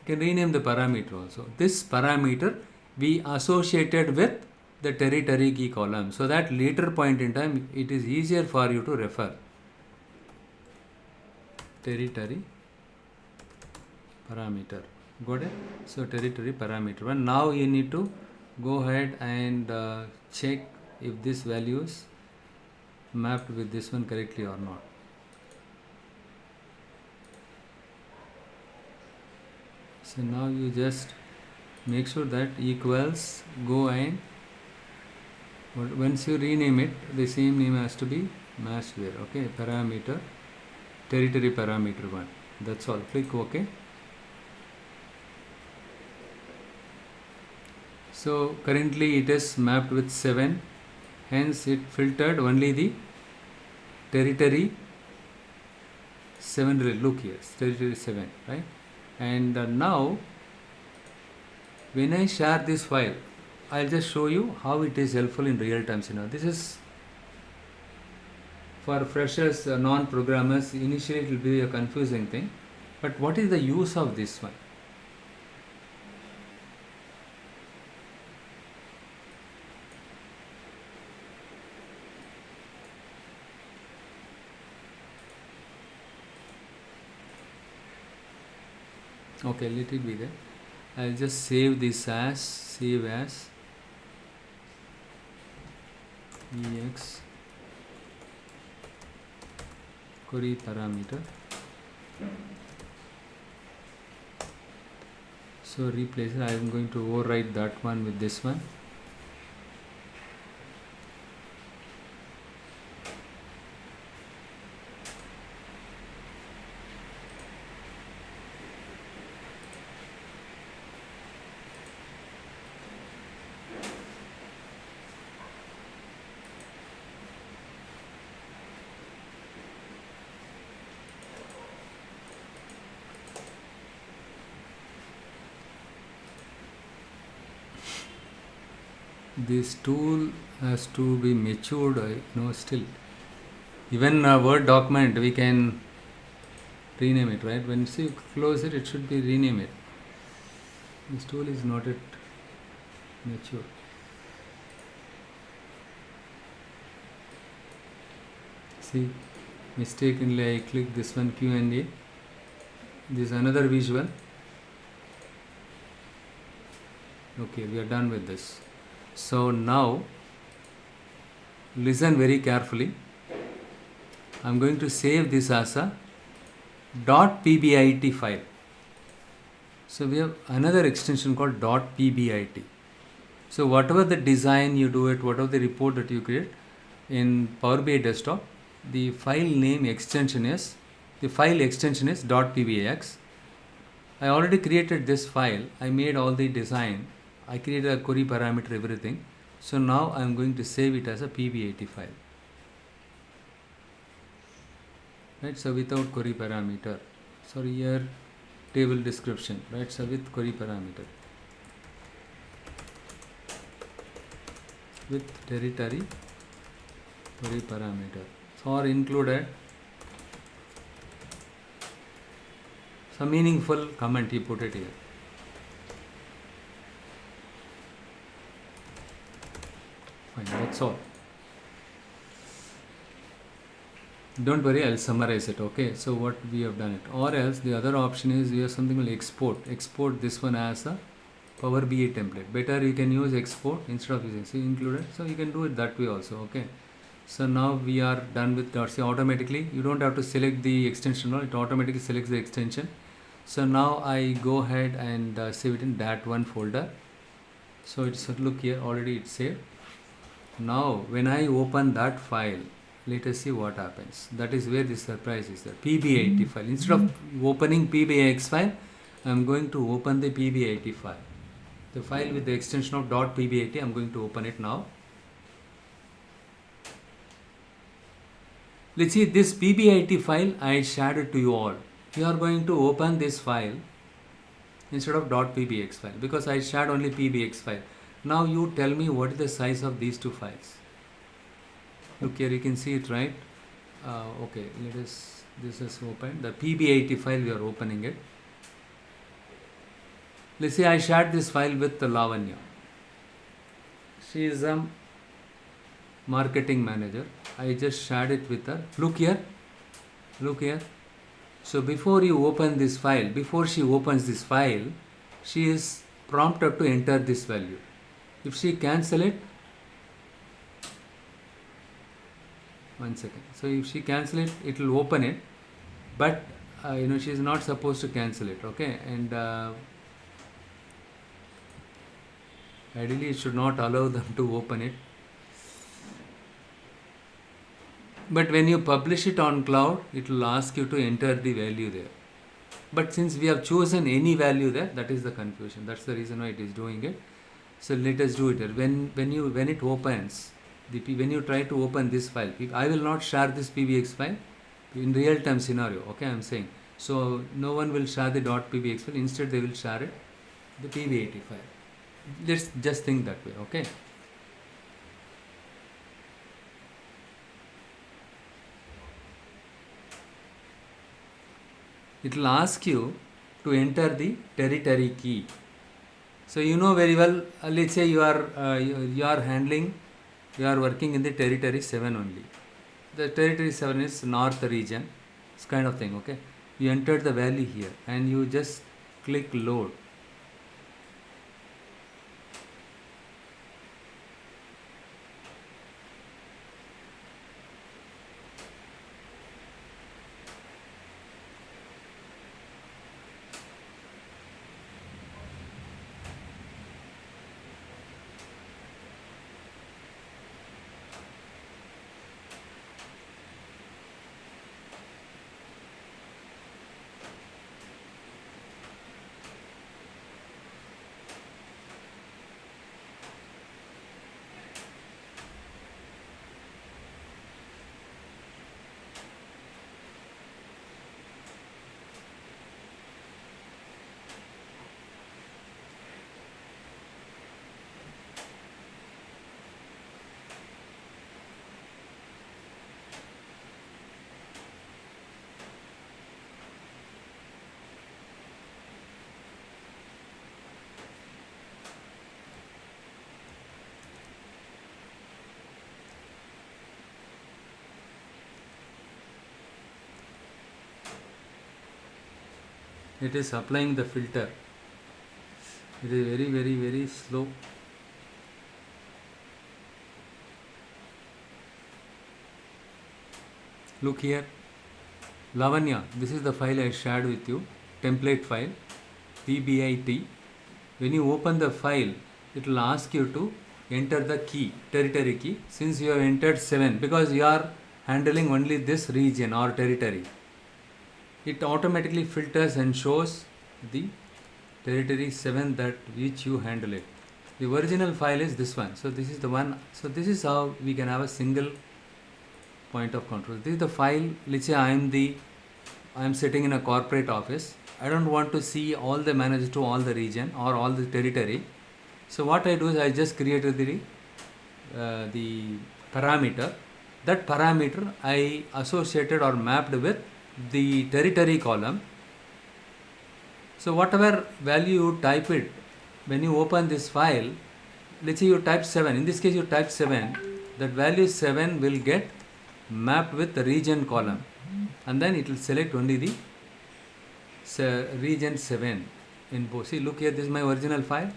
you can rename the parameter also. This parameter we associated with the territory key column, so that later point in time it is easier for you to refer. Territory parameter, got it? So territory parameter 1. Now you need to go ahead and check if this value is mapped with this one correctly or not. So now you just make sure that equals, go and once you rename it, the same name has to be matched there. Okay, parameter, territory parameter 1. That's all. Click OK. So currently it is mapped with 7, hence it filtered only the territory 7. Look here, territory 7, right? And now when I share this file, I'll just show you how it is helpful in real time scenario. This is for freshers, non-programmers. Initially it will be a confusing thing, but what is the use of this one? Okay, let it be there. I'll just save this as, save as ex query parameter. So replace it. I am going to overwrite that one with this one. This tool has to be matured, still. Even a Word document, we can rename it, right? When you close it, it should be rename it. This tool is not yet mature. See, mistakenly I click this one, Q&A. This is another visual. Okay, we are done with this. So now listen very carefully. I'm going to save this as a .pbit file. So we have another extension called .pbit. So whatever the design you do it, whatever the report that you create in Power BI desktop, the file name extension is, .pbix. I already created this file. I made all the design. I created a query parameter, everything. So now I am going to save it as a PB80 file. Right, so without query parameter. Sorry, here table description, right? So with query parameter, with territory query parameter, or included some meaningful comment, he put it here. Fine, that's all. Don't worry, I'll summarize it. Okay, so what we have done it, or else the other option is we have something like export this one as a Power BI template. Better you can use export instead of using C included, so you can do it that way also. Okay, so now we are done with .c. Automatically you don't have to select the extension, no, it automatically selects the extension. So now I go ahead and save it in that1 folder. So it's, look here, already it's saved. Now when I open that file, let us see what happens. That is where the surprise is there. PB80 file. Instead of opening PBX file, I am going to open the PB80 file. The file with the extension of .pb80, I am going to open it now. Let's see, this PB80 file I shared it to you all. You are going to open this file instead of .pbx file, because I shared only PBX file. Now you tell me what is the size of these two files. Look here, you can see it, right? Okay, this is open. The PB80 file, we are opening it. Let's say I shared this file with Lavanya. She is a marketing manager. I just shared it with her. Look here. So before you open this file, before she opens this file, she is prompted to enter this value. If she cancel it, one second. So if she cancel it, it will open it, but she is not supposed to cancel it. Okay, and ideally it should not allow them to open it. But when you publish it on cloud, it will ask you to enter the value there. But since we have chosen any value there, that is the confusion. That's the reason why it is doing it. So let us do it here. When it opens, when you try to open this file, I will not share this PBX file in real time scenario. Okay, I am saying. So no one will share the .pbx file. Instead, they will share it, the PB80 file. Let's just think that way. Okay. It will ask you to enter the territory key. So you know very well. Let's say you are working in the territory 7 only. The territory 7 is north region. It's kind of thing. Okay. You entered the value here and you just click load. It is applying the filter. It is very, very, very slow. Look here, Lavanya, this is the file I shared with you, template file, PBIT. When you open the file, it will ask you to enter the key, territory key. Since you have entered 7, because you are handling only this region or territory, it automatically filters and shows the territory 7 that which you handle it. The original file is this one. So this is the one. So this is how we can have a single point of control. This is the file. Let's say I am sitting in a corporate office. I don't want to see all the managers to all the region or all the territory. So what I do is I just created the parameter. That parameter I associated or mapped with the territory column. So whatever value you type it, when you open this file, let's say you type 7, in this case you type 7, that value 7 will get mapped with the region column, and then it will select only the region 7 in both. See, look here, this is my original file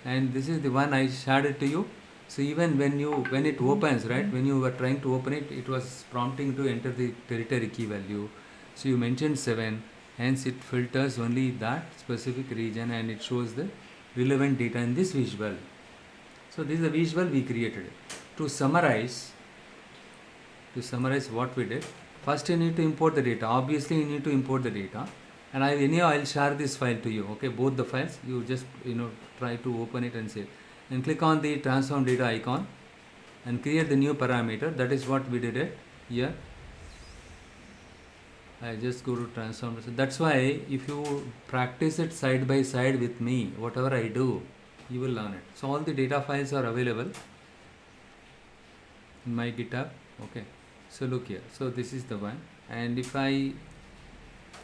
and this is the one I shared it to you. So even when it opens, right, when you were trying to open it, it was prompting to enter the territory key value. So you mentioned 7, hence it filters only that specific region and it shows the relevant data in this visual. So this is the visual we created. To summarize what we did, first you need to import the data. Obviously you need to import the data, and I'll share this file to you. Okay, both the files. You just try to open it and save, and click on the transform data icon and create the new parameter. That is what we did it here. I just go to transform. So that's why if you practice it side by side with me, whatever I do, you will learn it. So all the data files are available in my GitHub. Okay, so look here. So this is the one, and if in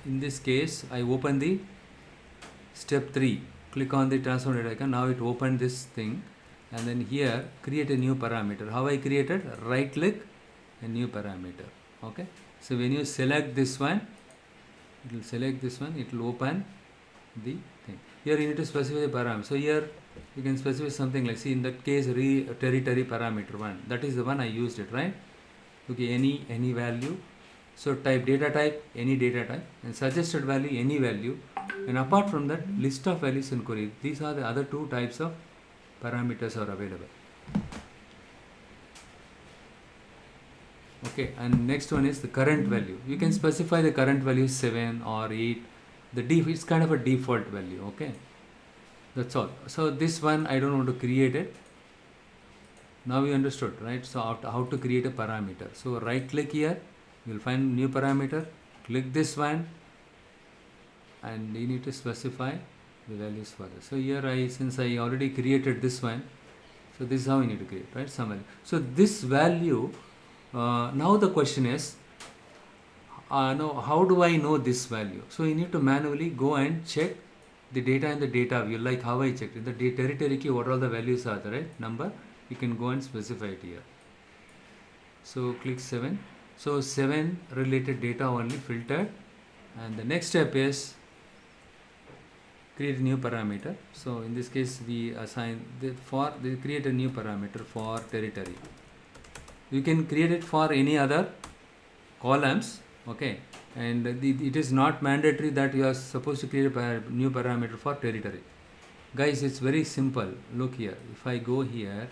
this case I open the step 3, click on the transform data icon. Now it opened this thing, and then here create a new parameter. How I created? Right click and new parameter. Okay, so when you select this one, it will select this one, it will open the thing. Here you need to specify the parameter. So here you can specify something like, see, in that case territory parameter 1, that is the one I used it, right? Okay, any value. So type data type, any data type, and suggested value, any value, and apart from that, list of values and query. These are the other 2 types of parameters are available. Okay, and next one is the current value. You can specify the current value 7 or 8. It's kind of a default value. Okay, that's all. So this one I don't want to create it. Now you understood, right? So how to create a parameter. So right click here, you will find new parameter, click this one, and you need to specify the values for this. So here since I already created this one, so this is how you need to create, right? Some value. So this value, now the question is, now how do I know this value? So you need to manually go and check the data in the data view, like how I checked it. The territory key, what all the values are there, right? Number, you can go and specify it here. So click 7. So 7 related data only filtered, and the next step is create a new parameter. So in this case we assign create a new parameter for territory. You can create it for any other columns. Okay, and it is not mandatory that you are supposed to create a new parameter for territory. Guys, it's very simple. Look here, if I go here,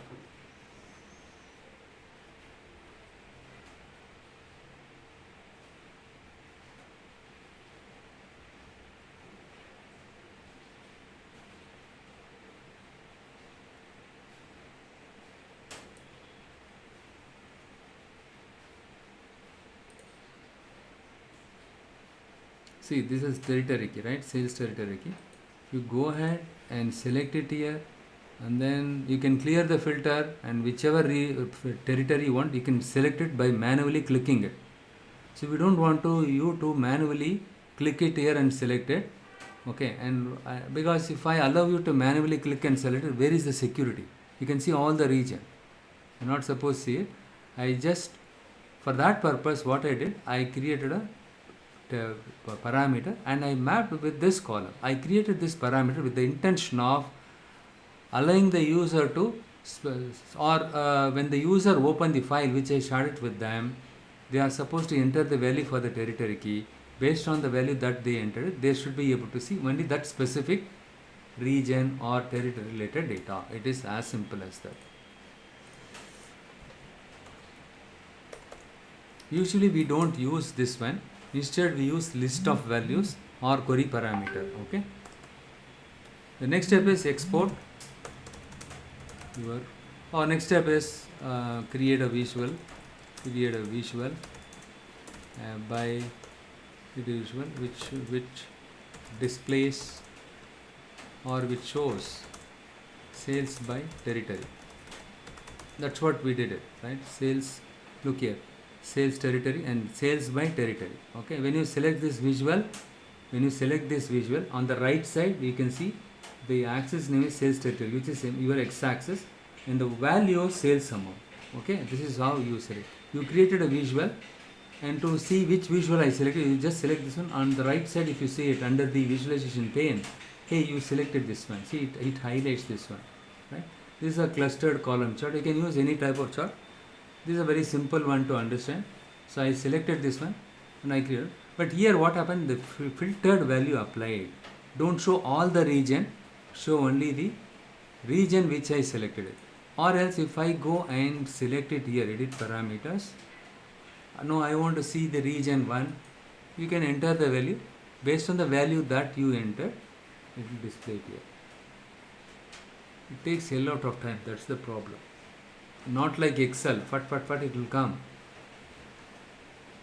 see, this is territory key, right? Sales territory key. You go ahead and select it here, and then you can clear the filter, and whichever territory you want, you can select it by manually clicking it. So we don't want you to manually click it here and select it. Okay, and because if I allow you to manually click and select it, where is the security? You can see all the region. You're not supposed to see it. I just, for that purpose, what I did, I created a parameter and I mapped with this column. I created this parameter with the intention of allowing the user to, when the user open the file which I shared it with them, they are supposed to enter the value for the territory key. Based on the value that they entered, they should be able to see only that specific region or territory related data. It is as simple as that. Usually we don't use this one. Instead we use list of values or query parameter. Okay. The next step is export. your next step is create a visual by the visual which displays or which shows sales by territory. That's what we did it, right? Sales, look here, sales territory and sales by territory. Okay, when you select this visual, on the right side you can see the axis name is sales territory, which is your x-axis, and the value of sales amount. Okay, this is how you select. You created a visual, and to see which visual I selected, you just select this one. On the right side, if you see it under the visualization pane, hey, you selected this one. See, it highlights this one, right? This is a clustered column chart. You can use any type of chart. This is a very simple one to understand. So I selected this one and I created. But here what happened? The filtered value applied. Don't show all the region. Show only the region which I selected it. Or else if I go and select it here, edit parameters. No, I want to see the region 1. You can enter the value. Based on the value that you entered, it will display it here. It takes a lot of time. That's the problem. Not like Excel. Fat, it will come.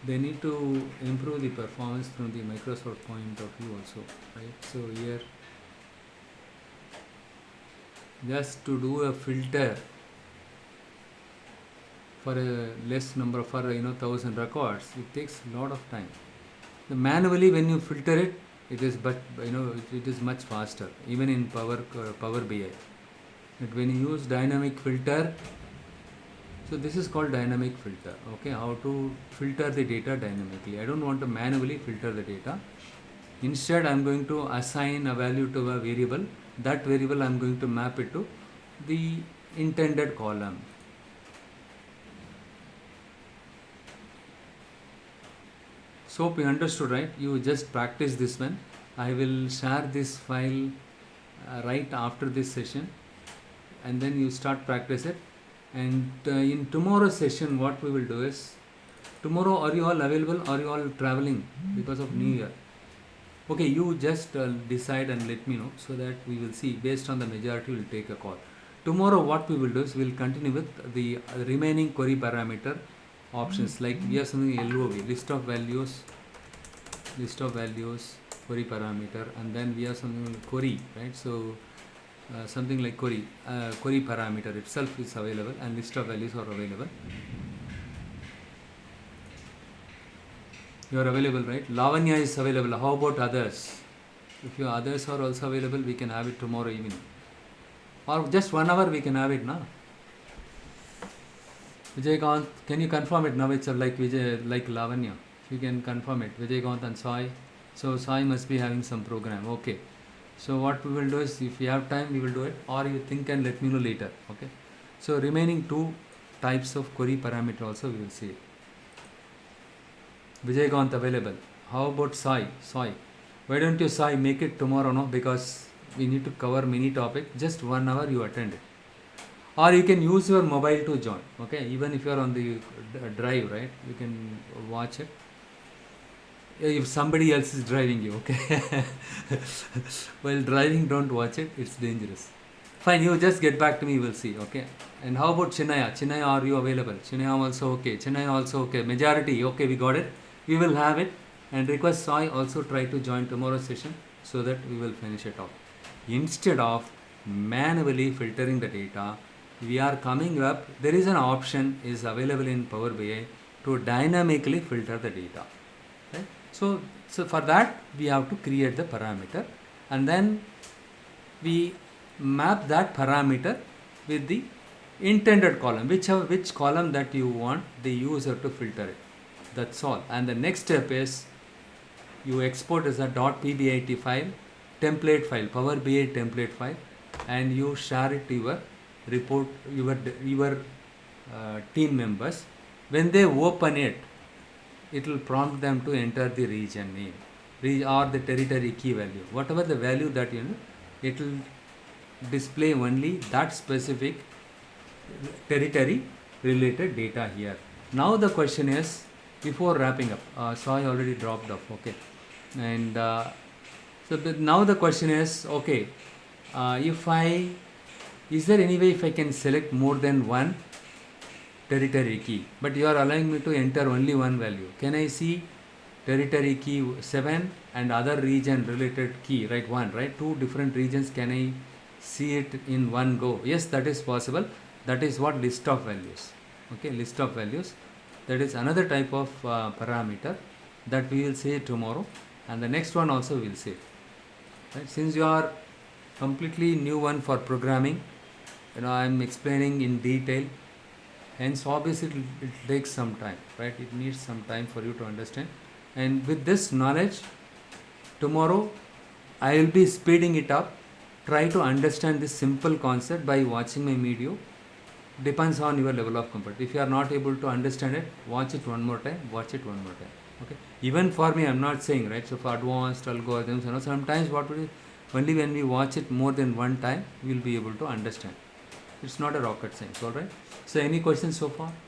They need to improve the performance from the Microsoft point of view also, right? So here, just to do a filter for a less number, for 1000 records, it takes a lot of time. Manually, when you filter it, it is it is much faster, even in Power BI. But when you use dynamic filter, so this is called dynamic filter. Okay, how to filter the data dynamically. I don't want to manually filter the data. Instead, I'm going to assign a value to a variable. That variable I'm going to map it to the intended column. So you understood, right? You just practice this one. I will share this file right after this session, and then you start practice it. And in tomorrow's session, what we will do is, tomorrow are you all available? Are you all traveling because of New Year? Okay, you just decide and let me know, so that we will see. Based on the majority, we will take a call. Tomorrow what we will do is, we will continue with the remaining query parameter options. Like we have something LOV, list of values, query parameter, and then we have something like query, right? So something like query parameter itself is available, and list of values are available. You are available, right? Lavanya is available. How about others? If your others are also available, we can have it tomorrow evening, or just 1 hour we can have it now. Vijay, can you confirm it now? It's like Vijay, like Lavanya. If you can confirm it, Vijay and Sai. So Sai must be having some program. Okay. So what we will do is, if we have time, we will do it, or you think and let me know later. Okay. So remaining 2 types of query parameter also we will see. Vijay available. How about Sai? Why don't you, Sai, make it tomorrow, no? Because we need to cover many topics. Just 1 hour you attend it. Or you can use your mobile to join. Okay. Even if you are on the drive, right? You can watch it. If somebody else is driving you, okay. While driving, don't watch it. It's dangerous. Fine, you just get back to me, we'll see, okay. And how about Chinaya? Chinaya, are you available? Chinaya also okay. Chinaya also okay. Majority, okay, we got it. We will have it. And request Sai also try to join tomorrow's session, so that we will finish it off. Instead of manually filtering the data, we are coming up, there is an option is available in Power BI to dynamically filter the data. Right? So for that, we have to create the parameter, and then we map that parameter with the intended column, which column that you want the user to filter it. That's all. And the next step is, you export as a .pbit file, template file, Power BI template file, and you share it to your report, your team members. When they open it, it will prompt them to enter the region name or the territory key value. Whatever the value that you know, it will display only that specific territory related data here. Now the question is, before wrapping up, Sai already dropped off, okay. And now the question is, okay, if I is there any way if I can select more than one territory key, but you are allowing me to enter only one value? Can I see territory key 7 and other region related key, right? 1, right? 2 different regions, can I see it in one go? Yes, that is possible. That is what list of values. Okay, list of values. That is another type of parameter that we will see tomorrow, and the next one also we will see. Right? Since you are completely new one for programming, I am explaining in detail. Hence, obviously, it takes some time, right? It needs some time for you to understand. And with this knowledge, tomorrow I will be speeding it up. Try to understand this simple concept by watching my video. Depends on your level of comfort. If you are not able to understand it, watch it one more time. Watch it one more time. Okay. Even for me, I'm not saying, right. So for advanced algorithms, sometimes what we do, only when we watch it more than one time, we'll be able to understand. It's not a rocket science. All right. So any questions so far?